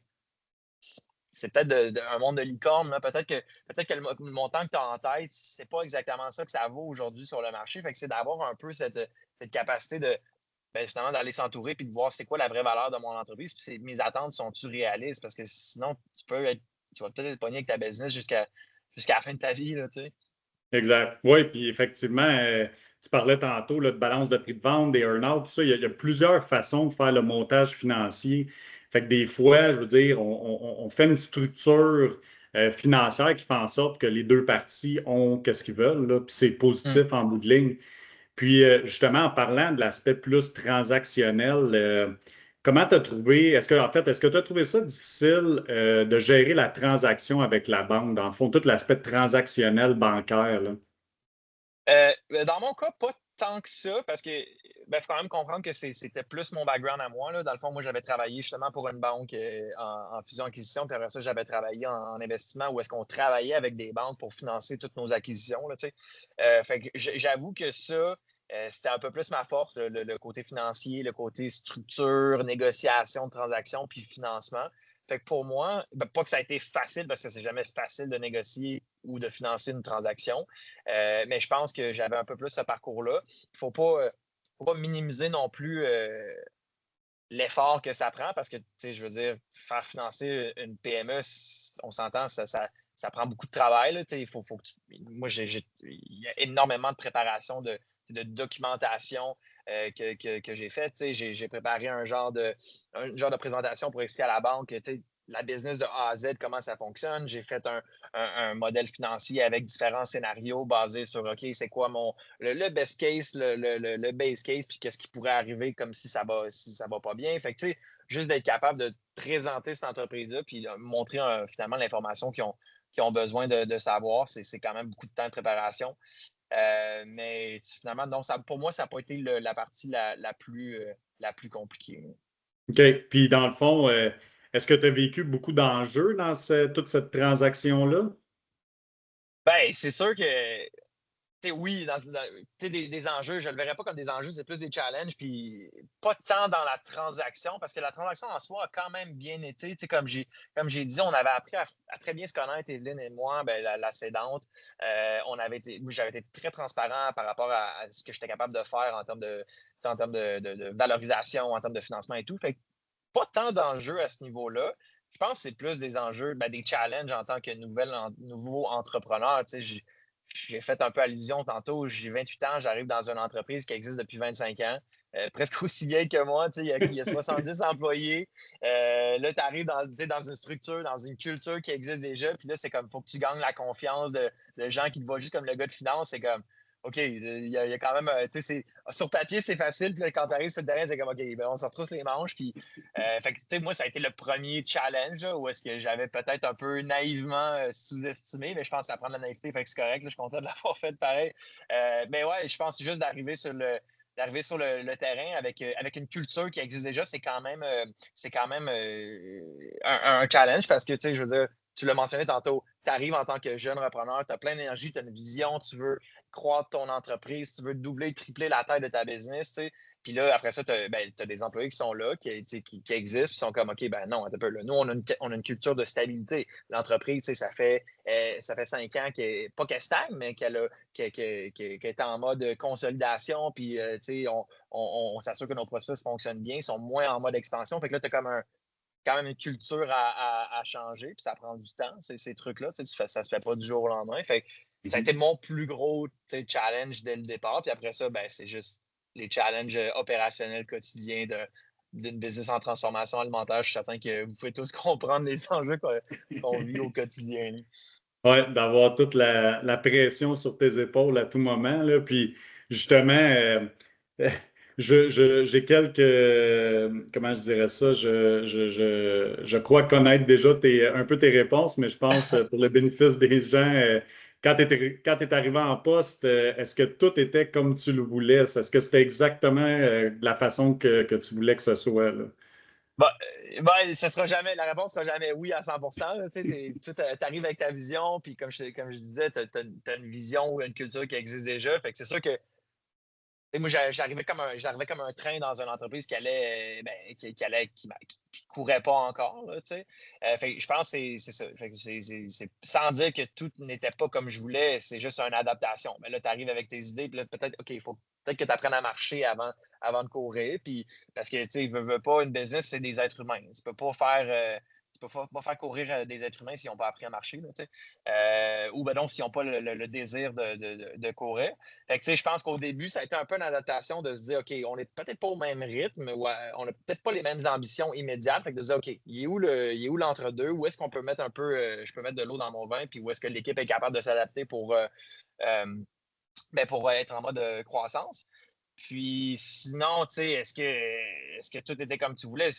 c'est peut-être un monde de licorne. Peut-être que le montant que tu as en tête, c'est pas exactement ça que ça vaut aujourd'hui sur le marché. Fait que c'est d'avoir un peu cette capacité justement d'aller s'entourer puis de voir c'est quoi la vraie valeur de mon entreprise. Puis mes attentes sont-tu réalistes? Parce que sinon, tu vas peut-être être pogné avec ta business jusqu'à la fin de ta vie. Là, Exact. Oui, puis effectivement, tu parlais tantôt là, de balance de prix de vente, des earn-out, tout ça. Il y a plusieurs façons de faire le montage financier. Fait que des fois, je veux dire, on fait une structure financière qui fait en sorte que les deux parties ont ce qu'ils veulent, là, puis c'est positif en bout de ligne. Puis justement, en parlant de l'aspect plus transactionnel, comment tu as trouvé, est-ce que tu as trouvé ça difficile de gérer la transaction avec la banque, dans le fond, tout l'aspect transactionnel bancaire, là? Dans mon cas, pas tant que ça, parce que faut quand même comprendre que c'était plus mon background à moi. Là. Dans le fond, moi, j'avais travaillé justement pour une banque en fusion-acquisition, puis après ça, j'avais travaillé en investissement où est-ce qu'on travaillait avec des banques pour financer toutes nos acquisitions. Là, fait que j'avoue que ça, c'était un peu plus ma force, le côté financier, le côté structure, négociation de transactions, puis financement. Fait que pour moi, pas que ça a été facile, parce que c'est jamais facile de négocier ou de financer une transaction, mais je pense que j'avais un peu plus ce parcours-là. Il ne faut pas minimiser non plus l'effort que ça prend parce que, tu sais, je veux dire, faire financer une PME, on s'entend, ça prend beaucoup de travail. Là, il faut que moi, il y a énormément de préparation, de documentation que j'ai faite. J'ai préparé un genre de présentation pour expliquer à la banque la business de A à Z, comment ça fonctionne. J'ai fait un modèle financier avec différents scénarios basés sur, OK, c'est quoi le best case, le base case, puis qu'est-ce qui pourrait arriver comme si ça va pas bien. Fait que, juste d'être capable de présenter cette entreprise-là, puis montrer finalement l'information qu'ils ont besoin de savoir, c'est quand même beaucoup de temps de préparation. Mais finalement, non, pour moi, ça n'a pas été la partie la plus compliquée. OK. Puis dans le fond, est-ce que tu as vécu beaucoup d'enjeux dans toute cette transaction-là? Ben, c'est sûr que oui, des enjeux, je ne le verrais pas comme des enjeux, c'est plus des challenges, puis pas tant dans la transaction, parce que la transaction en soi a quand même bien été. Comme j'ai dit, on avait appris à très bien se connaître, Evelyne et moi, la cédante. J'avais été très transparent par rapport à ce que j'étais capable de faire en termes de valorisation, en termes de financement et tout. Fait que pas tant d'enjeux à ce niveau-là. Je pense que c'est plus des enjeux, des challenges en tant que nouveau entrepreneur. J'ai fait un peu allusion tantôt, j'ai 28 ans, j'arrive dans une entreprise qui existe depuis 25 ans, presque aussi vieille que moi, il y a 70 employés. Là, tu arrives dans une structure, dans une culture qui existe déjà, puis là, c'est comme, il faut que tu gagnes la confiance de gens qui te voient juste comme le gars de finance, c'est comme, OK, il y a quand même, sur papier, c'est facile, puis là, quand tu arrives sur le terrain, c'est comme, OK, on se retrousse les manches, puis, fait que, moi, ça a été le premier challenge, là, où est-ce que j'avais peut-être un peu naïvement sous-estimé, mais je pense que ça prend de la naïveté, fait que c'est correct, là, je suis content de l'avoir fait pareil. Mais ouais, je pense juste d'arriver sur le terrain avec une culture qui existe déjà, c'est quand même un challenge parce que, je veux dire, tu l'as mentionné tantôt, tu arrives en tant que jeune repreneur, tu as plein d'énergie, tu as une vision, tu veux croître ton entreprise, tu veux doubler, tripler la taille de ta business, Puis là, après ça, tu as des employés qui sont là, qui existent, qui sont comme, OK, non, un peu là. Nous, on a une culture de stabilité. L'entreprise, ça fait 5 ans pas qu'elle stagne, mais qu'elle est en mode consolidation, puis, on s'assure que nos processus fonctionnent bien, sont moins en mode expansion. Fait que là, tu as comme quand même une culture à changer, puis ça prend du temps, ces trucs-là. Ça se fait pas du jour au lendemain. Fait que ça a été mon plus gros challenge dès le départ. Puis après ça, c'est juste les challenges opérationnels quotidiens d'une business en transformation alimentaire. Je suis certain que vous pouvez tous comprendre les enjeux qu'on vit au quotidien. Oui, d'avoir toute la pression sur tes épaules à tout moment. Là. Puis justement, j'ai comment je dirais ça, je crois connaître déjà un peu tes réponses, mais je pense pour le bénéfice des gens, quand tu es arrivé en poste, est-ce que tout était comme tu le voulais? Est-ce que c'était exactement la façon que tu voulais que ce soit? Là? La réponse sera jamais oui à 100%. Tu arrives avec ta vision, puis comme je disais, tu as une vision ou une culture qui existe déjà. Fait que c'est sûr que moi, j'arrivais comme un train dans une entreprise qui courait pas encore. Là, fait que je pense que c'est ça. Fait que c'est sans dire que tout n'était pas comme je voulais, c'est juste une adaptation. Mais là, tu arrives avec tes idées, puis là, peut-être, OK, il faut peut-être que tu apprennes à marcher avant de courir. Puis, parce que, tu sais, veux pas, une business, c'est des êtres humains. Tu peux pas faire. Tu peux pas faire courir des êtres humains s'ils n'ont pas appris à marcher. Là, ou donc s'ils n'ont pas le désir de courir. Fait que, je pense qu'au début, ça a été un peu une adaptation de se dire, OK, on n'est peut-être pas au même rythme, on n'a peut-être pas les mêmes ambitions immédiates. Fait que de se dire, OK, il est où l'entre-deux? Où est-ce qu'on peut mettre je peux mettre de l'eau dans mon vin? Puis où est-ce que l'équipe est capable de s'adapter pour être en mode croissance? Puis sinon, est-ce que tout était comme tu voulais?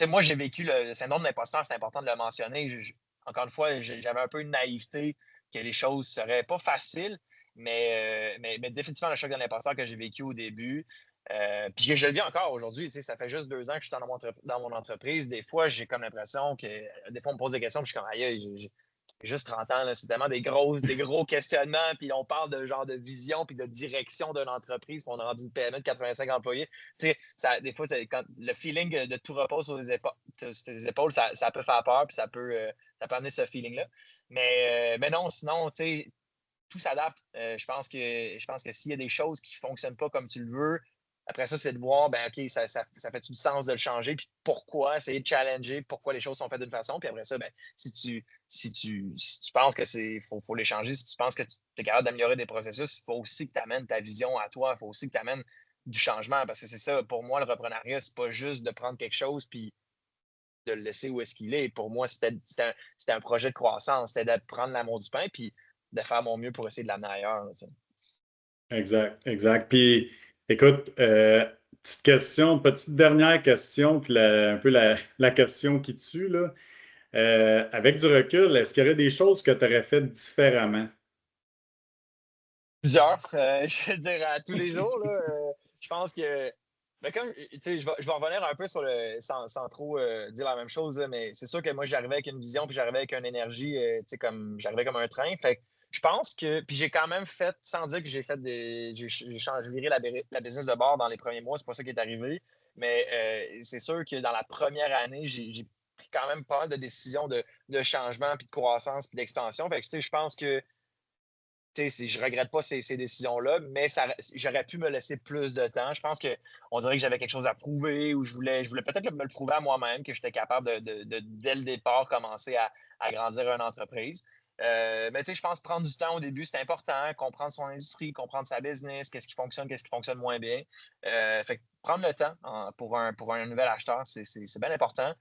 Moi, j'ai vécu le syndrome d'imposteur, c'est important de le mentionner. Encore une fois, j'avais un peu une naïveté que les choses ne seraient pas faciles, mais définitivement le choc de l'imposteur que j'ai vécu au début, puis que je le vis encore aujourd'hui. Ça fait juste 2 ans que je suis dans mon entreprise. Des fois, j'ai comme l'impression que des fois, on me pose des questions, puis je suis comme aïe, j'ai juste 30 ans, là, c'est tellement des gros questionnements, puis on parle de genre de vision puis de direction d'une entreprise, puis on a rendu une PME de 85 employés. Des fois, quand le feeling de tout repose sur les épaules, ça peut faire peur, puis ça peut amener ce feeling-là. Mais non, sinon, tout s'adapte. Je pense que s'il y a des choses qui ne fonctionnent pas comme tu le veux, Après ça, c'est de voir, ben OK, ça fait du sens de le changer, puis pourquoi, essayer de challenger pourquoi les choses sont faites d'une façon. Puis après ça, ben, si tu penses que faut les changer, si tu penses que tu es capable d'améliorer des processus, il faut aussi que tu amènes ta vision à toi, il faut aussi que tu amènes du changement. Parce que c'est ça, pour moi, le reprenariat, c'est pas juste de prendre quelque chose puis de le laisser où est-ce qu'il est. Pour moi, c'était un projet de croissance. C'était de prendre l'amour du pain puis de faire mon mieux pour essayer de l'amener ailleurs. Tu sais. Exact, exact. Puis, écoute, petite dernière question, puis un peu la question qui tue, là. Avec du recul, est-ce qu'il y aurait des choses que tu aurais faites différemment? Plusieurs. Je veux dire, à tous les jours, là, je pense que. Mais comme, tu sais, je vais revenir un peu sur sans trop dire la même chose, là, mais c'est sûr que moi, j'arrivais avec une vision, puis j'arrivais avec une énergie, tu sais, j'arrivais comme un train. Fait que je pense que, puis j'ai quand même fait, sans dire que j'ai fait j'ai viré la business de bord dans les premiers mois, c'est pas ça qui est arrivé, mais c'est sûr que dans la première année, j'ai pris quand même pas mal de décisions de changement, puis de croissance, puis d'expansion. Fait que, tu sais, je pense que je ne regrette pas ces décisions-là, mais j'aurais pu me laisser plus de temps. Je pense qu'on dirait que j'avais quelque chose à prouver ou je voulais peut-être me le prouver à moi-même que j'étais capable dès le départ, commencer à grandir une entreprise. Mais je pense prendre du temps au début, c'est important. Comprendre son industrie, comprendre sa business, qu'est-ce qui fonctionne moins bien. Fait que prendre le temps pour un nouvel acheteur, c'est bien important.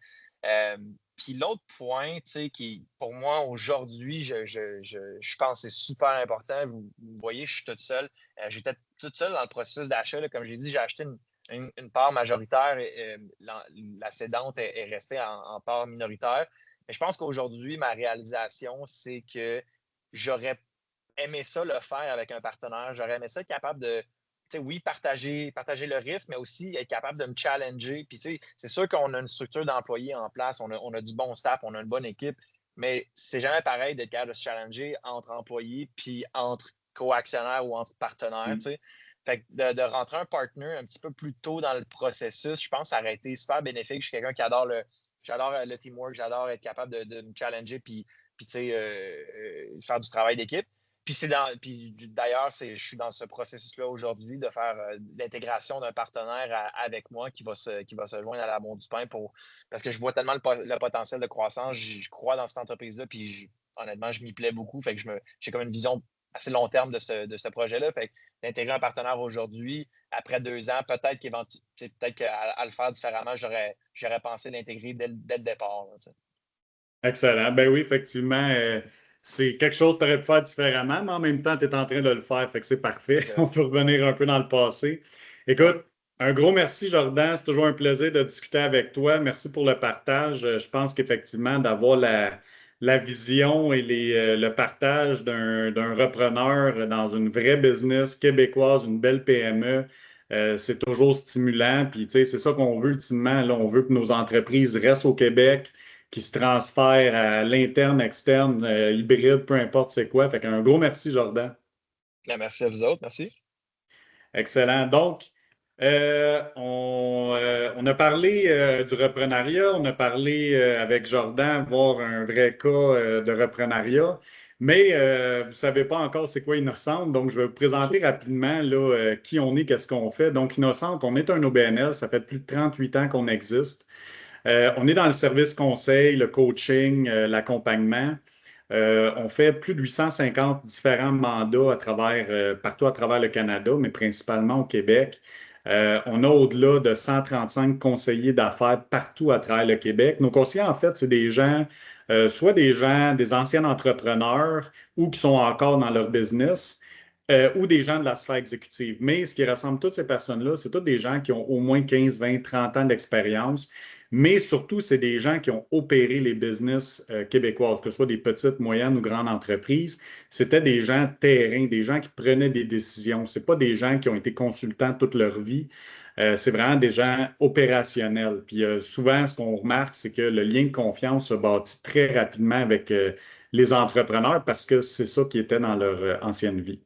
Puis l'autre point, qui pour moi aujourd'hui, je pense que c'est super important. Vous voyez, je suis toute seule. J'étais toute seule dans le processus d'achat. Comme j'ai dit, j'ai acheté une part majoritaire et la cédante est restée en part minoritaire. Mais je pense qu'aujourd'hui, ma réalisation, c'est que j'aurais aimé ça le faire avec un partenaire. J'aurais aimé ça être capable de, oui, partager le risque, mais aussi être capable de me challenger. Puis, c'est sûr qu'on a une structure d'employés en place, on a du bon staff, on a une bonne équipe, mais c'est jamais pareil d'être capable de se challenger entre employés puis entre co-actionnaires ou entre partenaires. Fait que de rentrer un partner un petit peu plus tôt dans le processus, je pense que ça aurait été super bénéfique. Je suis quelqu'un qui j'adore le teamwork, j'adore être capable de me challenger puis faire du travail d'équipe. Puis d'ailleurs, je suis dans ce processus-là aujourd'hui de faire l'intégration d'un partenaire avec moi qui va se joindre à l'amour du pain parce que je vois tellement le potentiel de croissance. Je crois dans cette entreprise-là, puis honnêtement, je m'y plais beaucoup. Fait que j'ai comme une vision assez long terme de ce projet-là. Fait que d'intégrer un partenaire aujourd'hui, après 2 ans, peut-être qu'à le faire différemment, j'aurais pensé l'intégrer dès le départ. Là, excellent. Ben oui, effectivement, c'est quelque chose que tu aurais pu faire différemment, mais en même temps, tu es en train de le faire, fait que c'est parfait. On peut revenir un peu dans le passé. Écoute, un gros merci, Jordan. C'est toujours un plaisir de discuter avec toi. Merci pour le partage. Je pense qu'effectivement, d'avoir la vision et le partage d'un repreneur dans une vraie business québécoise, une belle PME, c'est toujours stimulant. Puis, tu sais, c'est ça qu'on veut ultimement. Là, on veut que nos entreprises restent au Québec, qui se transfèrent à l'interne, externe, hybride, peu importe c'est quoi. Fait qu'un gros merci, Jordan. Bien, merci à vous autres. Merci. Excellent. Donc, on a parlé du reprenariat, on a parlé avec Jordan, voir un vrai cas de reprenariat, mais vous ne savez pas encore c'est quoi Innocente, donc je vais vous présenter rapidement là, qui on est, qu'est-ce qu'on fait. Donc, Innocente, on est un OBNL, ça fait plus de 38 ans qu'on existe. On est dans le service conseil, le coaching, l'accompagnement. On fait plus de 850 différents mandats partout à travers le Canada, mais principalement au Québec. On a au-delà de 135 conseillers d'affaires partout à travers le Québec. Nos conseillers, en fait, c'est des gens, soit des anciens entrepreneurs ou qui sont encore dans leur business, ou des gens de la sphère exécutive. Mais ce qui rassemble toutes ces personnes-là, c'est tous des gens qui ont au moins 15, 20, 30 ans d'expérience. Mais surtout, c'est des gens qui ont opéré les business québécoises, que ce soit des petites, moyennes ou grandes entreprises. C'était des gens terrain, des gens qui prenaient des décisions. Ce pas des gens qui ont été consultants toute leur vie. C'est vraiment des gens opérationnels. Puis souvent, ce qu'on remarque, c'est que le lien de confiance se bâtit très rapidement avec les entrepreneurs parce que c'est ça qui était dans leur ancienne vie.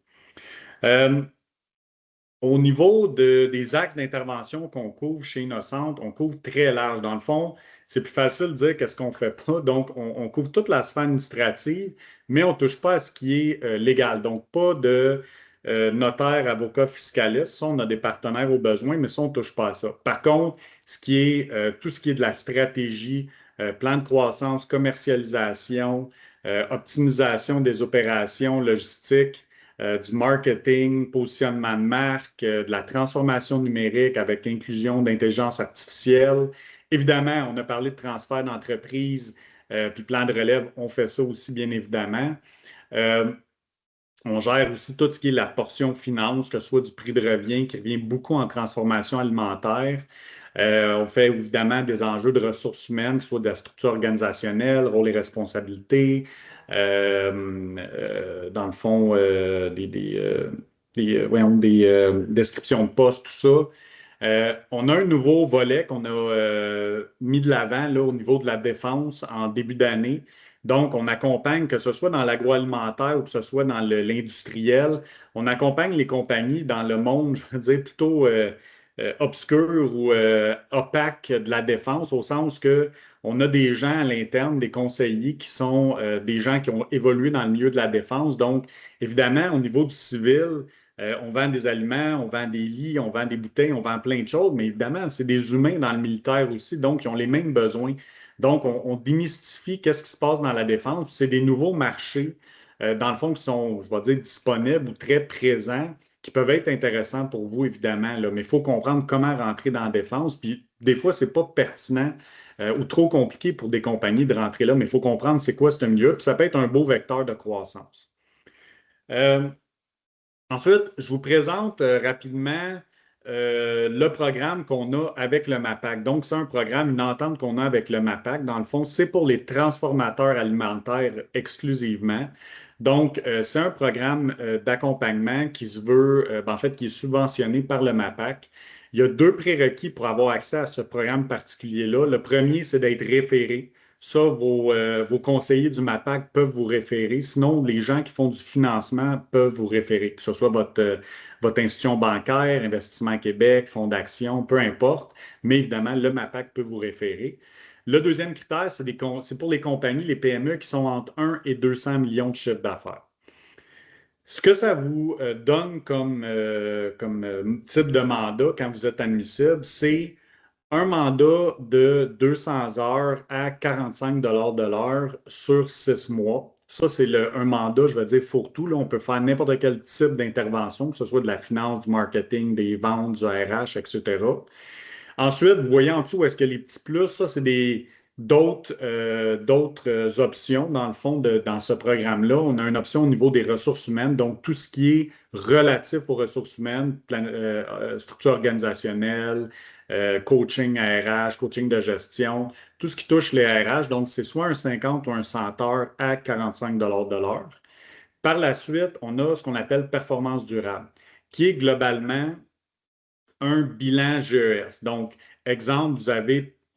Au niveau des axes d'intervention qu'on couvre chez Innocente, on couvre très large. Dans le fond, c'est plus facile de dire qu'est-ce qu'on ne fait pas. Donc, on couvre toute la sphère administrative, mais on ne touche pas à ce qui est légal. Donc, pas de notaires, avocats, fiscalistes. Ça, on a des partenaires au besoin, mais ça, on ne touche pas à ça. Par contre, tout ce qui est de la stratégie, plan de croissance, commercialisation, optimisation des opérations logistiques, du marketing, positionnement de marque, de la transformation numérique avec inclusion d'intelligence artificielle. Évidemment, on a parlé de transfert d'entreprise, puis plan de relève, on fait ça aussi, bien évidemment. On gère aussi tout ce qui est la portion finance, que ce soit du prix de revient, qui revient beaucoup en transformation alimentaire. On fait évidemment des enjeux de ressources humaines, que ce soit de la structure organisationnelle, rôle et responsabilités, dans le fond, des descriptions de poste, tout ça. On a un nouveau volet qu'on a mis de l'avant là, au niveau de la défense en début d'année. Donc, on accompagne, que ce soit dans l'agroalimentaire ou que ce soit dans l'industriel, on accompagne les compagnies dans le monde, je veux dire, plutôt obscur ou opaque de la défense, au sens que on a des gens à l'interne, des conseillers qui sont des gens qui ont évolué dans le milieu de la défense. Donc, évidemment, au niveau du civil, on vend des aliments, on vend des lits, on vend des bouteilles, on vend plein de choses, mais évidemment, c'est des humains dans le militaire aussi, donc ils ont les mêmes besoins. Donc, on démystifie qu'est-ce qui se passe dans la défense. C'est des nouveaux marchés, dans le fond, qui sont, je vais dire, disponibles ou très présents, qui peuvent être intéressants pour vous, évidemment, là. Mais il faut comprendre comment rentrer dans la défense. Puis, des fois, ce n'est pas pertinent ou trop compliqué pour des compagnies de rentrer là, mais il faut comprendre c'est quoi ce milieu. Puis, ça peut être un beau vecteur de croissance. Ensuite, je vous présente rapidement le programme qu'on a avec le MAPAC. Donc, c'est un programme, une entente qu'on a avec le MAPAC. Dans le fond, c'est pour les transformateurs alimentaires exclusivement. Donc, c'est un programme d'accompagnement qui se veut, en fait, qui est subventionné par le MAPAC. Il y a 2 prérequis pour avoir accès à ce programme particulier-là. Le premier, c'est d'être référé. Ça, vos conseillers du MAPAC peuvent vous référer. Sinon, les gens qui font du financement peuvent vous référer, que ce soit votre institution bancaire, Investissement Québec, Fonds d'action, peu importe. Mais évidemment, le MAPAC peut vous référer. Le deuxième critère, c'est pour les compagnies, les PME qui sont entre 1 et 200 millions de chiffre d'affaires. Ce que ça vous donne comme type de mandat quand vous êtes admissible, c'est un mandat de 200 heures à 45 de l'heure sur 6 mois. Ça, c'est un mandat, je vais dire, fourre-tout. Là, on peut faire n'importe quel type d'intervention, que ce soit de la finance, du marketing, des ventes, du RH, etc. Ensuite, vous voyez en dessous où est-ce que les petits plus, ça, c'est d'autres options, dans le fond, dans ce programme-là. On a une option au niveau des ressources humaines, donc tout ce qui est relatif aux ressources humaines, structure organisationnelle, coaching RH, coaching de gestion, tout ce qui touche les RH. Donc, c'est soit un 50 ou un 100 heures à 45 de l'heure. Par la suite, on a ce qu'on appelle performance durable, qui est globalement un bilan GES. Donc, exemple,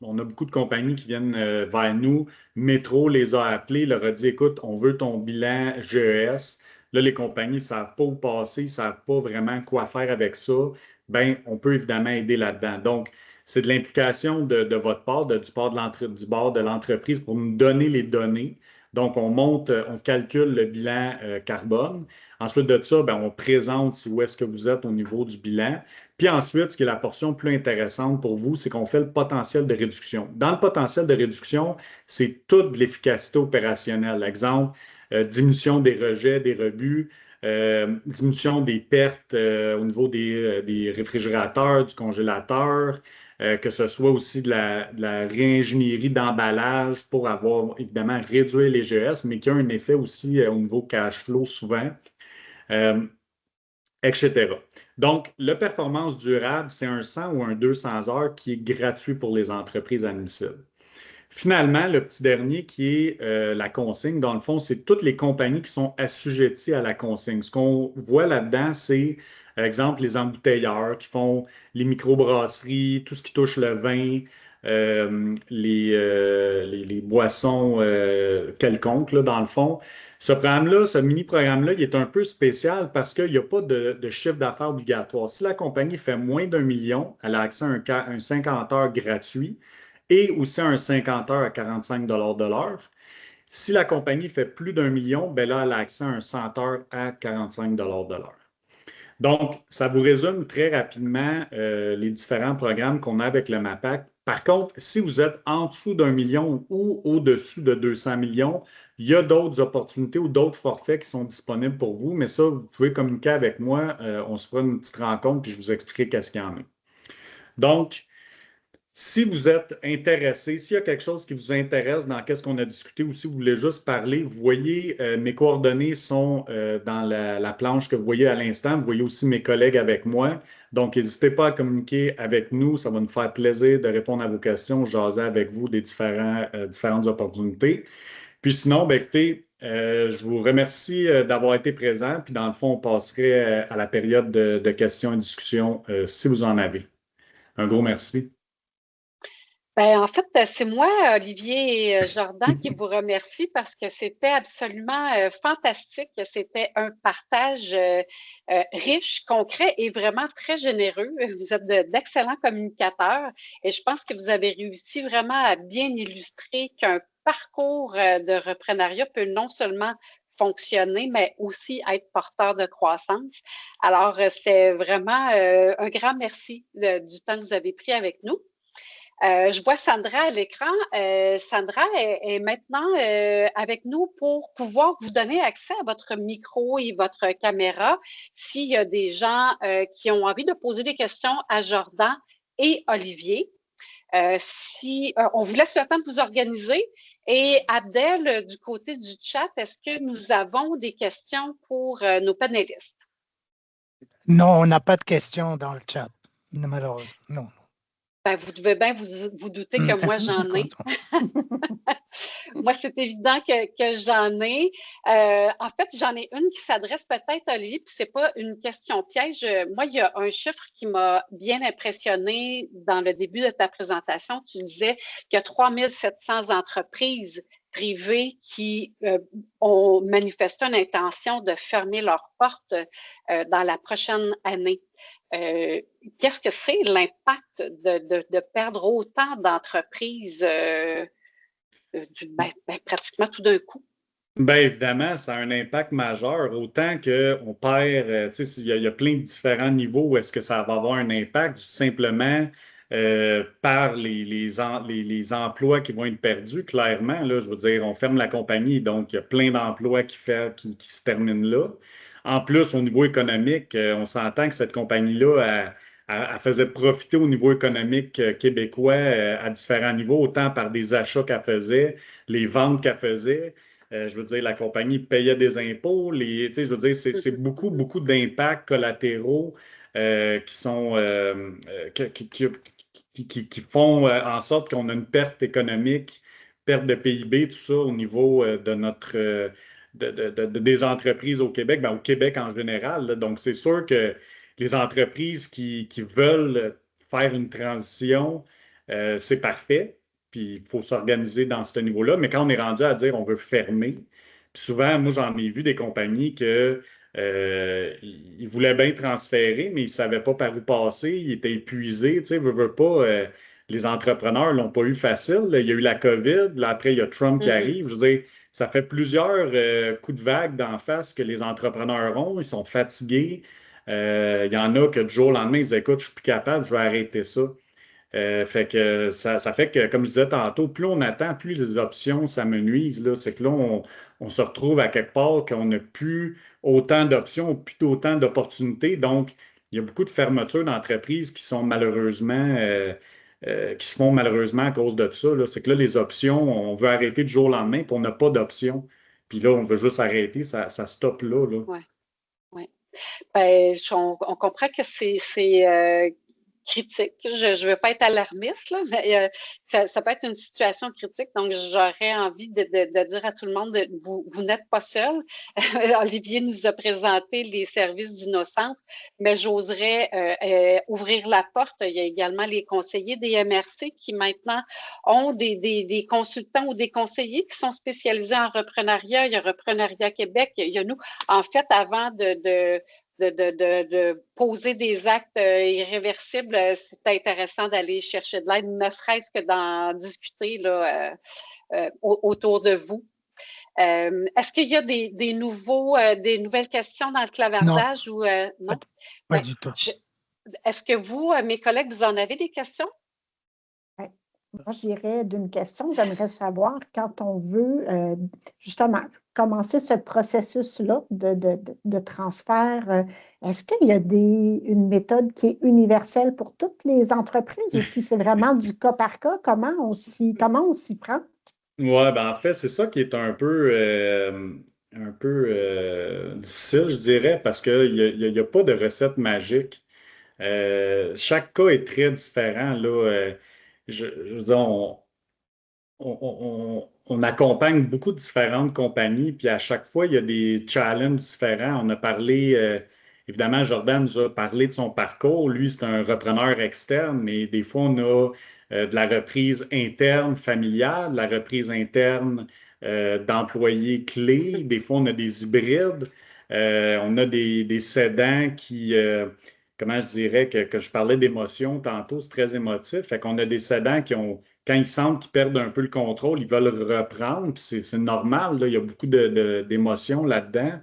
on a beaucoup de compagnies qui viennent vers nous. Métro les a appelés, leur a dit, écoute, on veut ton bilan GES. Là, les compagnies ne savent pas où passer, ne savent pas vraiment quoi faire avec ça. Bien, on peut évidemment aider là-dedans. Donc, c'est de l'implication de votre part, du bord de l'entreprise pour nous donner les données. Donc, on calcule le bilan carbone. Ensuite de ça, bien, on présente où est-ce que vous êtes au niveau du bilan. Puis ensuite, ce qui est la portion plus intéressante pour vous, c'est qu'on fait le potentiel de réduction. Dans le potentiel de réduction, c'est toute l'efficacité opérationnelle. Exemple, diminution des rejets, des rebuts, diminution des pertes au niveau des réfrigérateurs, du congélateur, que ce soit aussi de la réingénierie d'emballage pour avoir, évidemment, réduire les GES, mais qui a un effet aussi au niveau cash flow souvent, etc. Donc, le performance durable, c'est un 100 ou un 200 heures qui est gratuit pour les entreprises admissibles. Finalement, le petit dernier qui est la consigne, dans le fond, c'est toutes les compagnies qui sont assujetties à la consigne. Ce qu'on voit là-dedans, c'est, par exemple, les embouteilleurs qui font les microbrasseries, tout ce qui touche le vin, les boissons quelconques, là, dans le fond. Ce programme-là, ce mini-programme-là, il est un peu spécial parce qu'il n'y a pas de chiffre d'affaires obligatoire. Si la compagnie fait moins d'1 million, elle a accès à un 50 heures gratuit et aussi un 50 heures à 45 de l'heure. Si la compagnie fait plus d'1 million, bien là, elle a accès à un 100 heures à 45 de l'heure. Donc, ça vous résume très rapidement les différents programmes qu'on a avec le MAPAC. Par contre, si vous êtes en dessous d'1 million ou au-dessus de 200 millions, il y a d'autres opportunités ou d'autres forfaits qui sont disponibles pour vous, mais ça, vous pouvez communiquer avec moi. On se fera une petite rencontre puis je vous expliquerai qu'est-ce qu'il y en a. Donc, si vous êtes intéressé, s'il y a quelque chose qui vous intéresse dans qu'est-ce qu'on a discuté ou si vous voulez juste parler, vous voyez, mes coordonnées sont dans la planche que vous voyez à l'instant. Vous voyez aussi mes collègues avec moi. Donc, n'hésitez pas à communiquer avec nous. Ça va nous faire plaisir de répondre à vos questions, jaser avec vous des différentes opportunités. Puis sinon, ben, écoutez, je vous remercie d'avoir été présent. Puis dans le fond, on passerait à la période de questions et discussions si vous en avez. Un gros merci. Ben, en fait, c'est moi, Olivier Jordan, qui vous remercie parce que c'était absolument fantastique. C'était un partage riche, concret et vraiment très généreux. Vous êtes d'excellents communicateurs et je pense que vous avez réussi vraiment à bien illustrer qu'un parcours de reprenariat peut non seulement fonctionner, mais aussi être porteur de croissance. Alors, c'est vraiment un grand merci du temps que vous avez pris avec nous. Je vois Sandra à l'écran. Sandra est maintenant avec nous pour pouvoir vous donner accès à votre micro et votre caméra s'il y a des gens qui ont envie de poser des questions à Jordan et Olivier. On vous laisse le temps de vous organiser. Et Abdel, du côté du chat, est-ce que nous avons des questions pour nos panélistes? Non, on n'a pas de questions dans le chat, malheureusement. Non. Ben, vous devez bien vous douter que moi, j'en ai. Moi, c'est évident que j'en ai. En fait, j'en ai une qui s'adresse peut-être à lui, puis c'est pas une question piège. Moi, il y a un chiffre qui m'a bien impressionné dans le début de ta présentation. Tu disais qu'il y a 3700 entreprises privées qui ont manifesté une intention de fermer leurs portes dans la prochaine année. Qu'est-ce que c'est l'impact de perdre autant d'entreprises pratiquement tout d'un coup? Bien évidemment, ça a un impact majeur, autant qu'on perd, tu sais, il y a plein de différents niveaux où est-ce que ça va avoir un impact, simplement par les emplois qui vont être perdus, clairement. Là, je veux dire, on ferme la compagnie, donc il y a plein d'emplois qui se terminent là. En plus, au niveau économique, on s'entend que cette compagnie-là, elle faisait profiter au niveau économique québécois à différents niveaux, autant par des achats qu'elle faisait, les ventes qu'elle faisait. Je veux dire, la compagnie payait des impôts. Je veux dire, c'est beaucoup, beaucoup d'impacts collatéraux qui font en sorte qu'on a une perte économique, perte de PIB, tout ça au niveau de des entreprises au Québec, au Québec en général. Là. Donc, c'est sûr que les entreprises qui veulent faire une transition, c'est parfait. Puis, il faut s'organiser dans ce niveau-là. Mais quand on est rendu à dire on veut fermer, puis souvent, moi, j'en ai vu des compagnies que ils voulaient bien transférer, mais ils ne savaient pas par où passer. Ils étaient épuisés. Tu sais, veut pas. Les entrepreneurs ne l'ont pas eu facile. Là. Il y a eu la COVID. Là, après, il y a Trump qui arrive. Je veux dire, ça fait plusieurs coups de vague d'en face que les entrepreneurs ont. Ils sont fatigués. Il y en a que du jour au lendemain, ils disent écoute, je ne suis plus capable, je vais arrêter ça. Fait que ça fait que, comme je disais tantôt, plus on attend, plus les options s'amenuisent. C'est que là, on se retrouve à quelque part qu'on n'a plus autant d'options, plus autant d'opportunités. Donc, il y a beaucoup de fermetures d'entreprises qui sont malheureusement qui se font malheureusement à cause de ça. C'est que là, les options, on veut arrêter du jour au lendemain, puis on n'a pas d'options. Puis là, on veut juste arrêter, ça stoppe là. Oui, oui. Ben, on comprend que c'est critique. Je ne veux pas être alarmiste, là, mais ça peut être une situation critique. Donc, j'aurais envie de dire à tout le monde, vous n'êtes pas seul. Olivier nous a présenté les services d'Innocentre, mais j'oserais ouvrir la porte. Il y a également les conseillers des MRC qui maintenant ont des consultants ou des conseillers qui sont spécialisés en reprenariat. Il y a Reprenariat Québec, il y a nous. En fait, avant de poser des actes irréversibles, c'est intéressant d'aller chercher de l'aide, ne serait-ce que d'en discuter là, autour de vous. Est-ce qu'il y a des nouvelles questions dans le clavardage ou non? Pas du tout. Est-ce que vous, mes collègues, vous en avez des questions? Moi, je dirais d'une question, j'aimerais savoir quand on veut justement commencer ce processus-là de transfert, est-ce qu'il y a une méthode qui est universelle pour toutes les entreprises ou si c'est vraiment du cas par cas? Comment on s'y prend? Oui, ben en fait, c'est ça qui est un peu difficile, je dirais, parce qu'il n'y a pas de recette magique. Chaque cas est très différent, là. Je veux dire, on accompagne beaucoup de différentes compagnies, puis à chaque fois, il y a des challenges différents. On a parlé, évidemment, Jordan nous a parlé de son parcours. Lui, c'est un repreneur externe, mais des fois, on a de la reprise interne familiale, de la reprise interne d'employés clés. Des fois, on a des hybrides. On a des cédants qui, comment je dirais, que je parlais d'émotion tantôt, c'est très émotif. Fait qu'on a des cédants qui ont quand ils sentent qu'ils perdent un peu le contrôle, ils veulent reprendre, puis c'est normal, là, il y a beaucoup d'émotions là-dedans.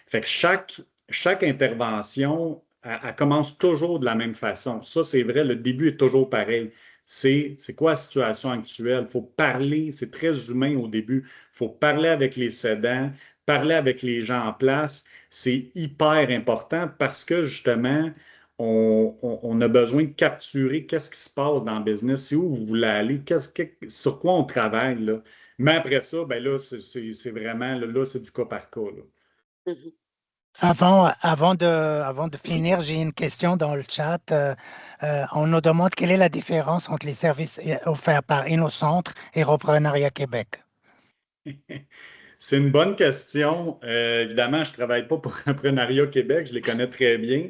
Fait que chaque intervention, elle commence toujours de la même façon. Ça, c'est vrai, le début est toujours pareil. C'est quoi la situation actuelle? Il faut parler, c'est très humain au début. Il faut parler avec les cédants, parler avec les gens en place. C'est hyper important parce que justement, on a besoin de capturer qu'est-ce qui se passe dans le business, c'est où vous voulez aller, sur quoi on travaille, là. Mais après ça, ben là, c'est vraiment, là, c'est du cas par cas, là. Mhm. Avant de finir, j'ai une question dans le chat. On nous demande quelle est la différence entre les services offerts par InnoCentre et Reprenariat Québec. C'est une bonne question. Évidemment, je ne travaille pas pour Reprenariat Québec, je les connais très bien.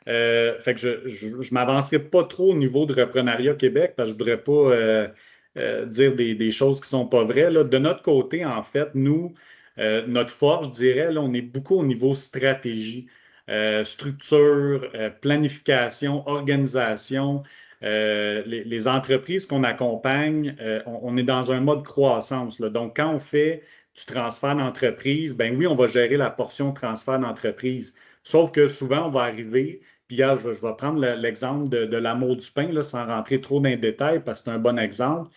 Fait que je ne m'avancerai pas trop au niveau de Reprenariat Québec parce que je ne voudrais pas dire des choses qui ne sont pas vraies, là. De notre côté, en fait, nous, notre force, je dirais, là, on est beaucoup au niveau stratégie, structure, planification, organisation. Les entreprises qu'on accompagne, on est dans un mode croissance, là. Donc, quand on fait du transfert d'entreprise, ben oui, on va gérer la portion transfert d'entreprise. Sauf que souvent, on va arriver, puis là, je vais prendre l'exemple de l'amour du pain, là, sans rentrer trop dans les détails, parce que c'est un bon exemple.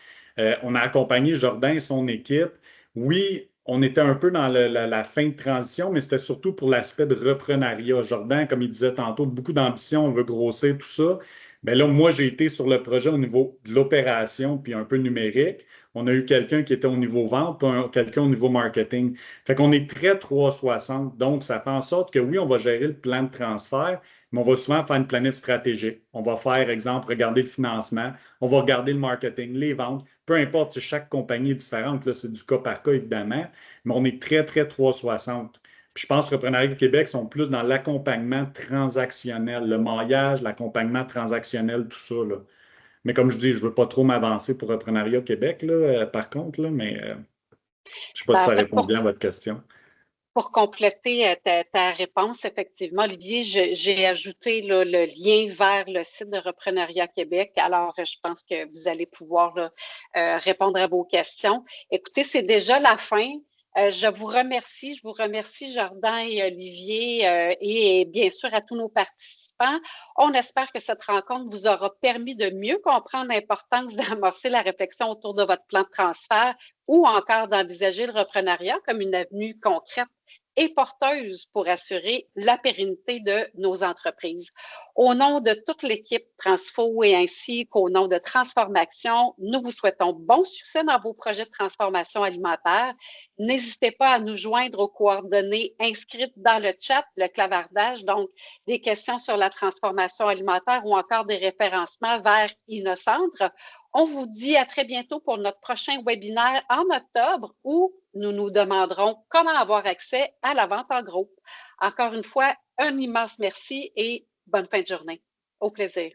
On a accompagné Jordan et son équipe. Oui, on était un peu dans la fin de transition, mais c'était surtout pour l'aspect de reprenariat. Jordan, comme il disait tantôt, beaucoup d'ambition, on veut grossir, tout ça. Bien là, moi, j'ai été sur le projet au niveau de l'opération, puis un peu numérique. On a eu quelqu'un qui était au niveau vente, puis quelqu'un au niveau marketing. Fait qu'on est très 360. Donc, ça fait en sorte que oui, on va gérer le plan de transfert, mais on va souvent faire une planète stratégique. On va faire, exemple, regarder le financement, on va regarder le marketing, les ventes. Peu importe, chaque compagnie est différente. Là, c'est du cas par cas, évidemment, mais on est très, très 360. Puis je pense que Reprenariat du Québec sont plus dans l'accompagnement transactionnel, le maillage, l'accompagnement transactionnel, tout ça, là. Mais comme je dis, je ne veux pas trop m'avancer pour Reprenariat Québec, là, par contre, là, mais je ne sais pas si ça répond bien à votre question. Pour compléter ta réponse, effectivement, Olivier, j'ai ajouté là, le lien vers le site de Reprenariat Québec. Alors, je pense que vous allez pouvoir là, répondre à vos questions. Écoutez, c'est déjà la fin. Je vous remercie Jordan et Olivier et bien sûr à tous nos participants. On espère que cette rencontre vous aura permis de mieux comprendre l'importance d'amorcer la réflexion autour de votre plan de transfert ou encore d'envisager le reprenariat comme une avenue concrète et porteuse pour assurer la pérennité de nos entreprises. Au nom de toute l'équipe Transfo et ainsi qu'au nom de Transformation, nous vous souhaitons bon succès dans vos projets de transformation alimentaire. N'hésitez pas à nous joindre aux coordonnées inscrites dans le chat, le clavardage, donc des questions sur la transformation alimentaire ou encore des référencements vers InnoCentre. On vous dit à très bientôt pour notre prochain webinaire en octobre où nous nous demanderons comment avoir accès à la vente en groupe. Encore une fois, un immense merci et bonne fin de journée. Au plaisir.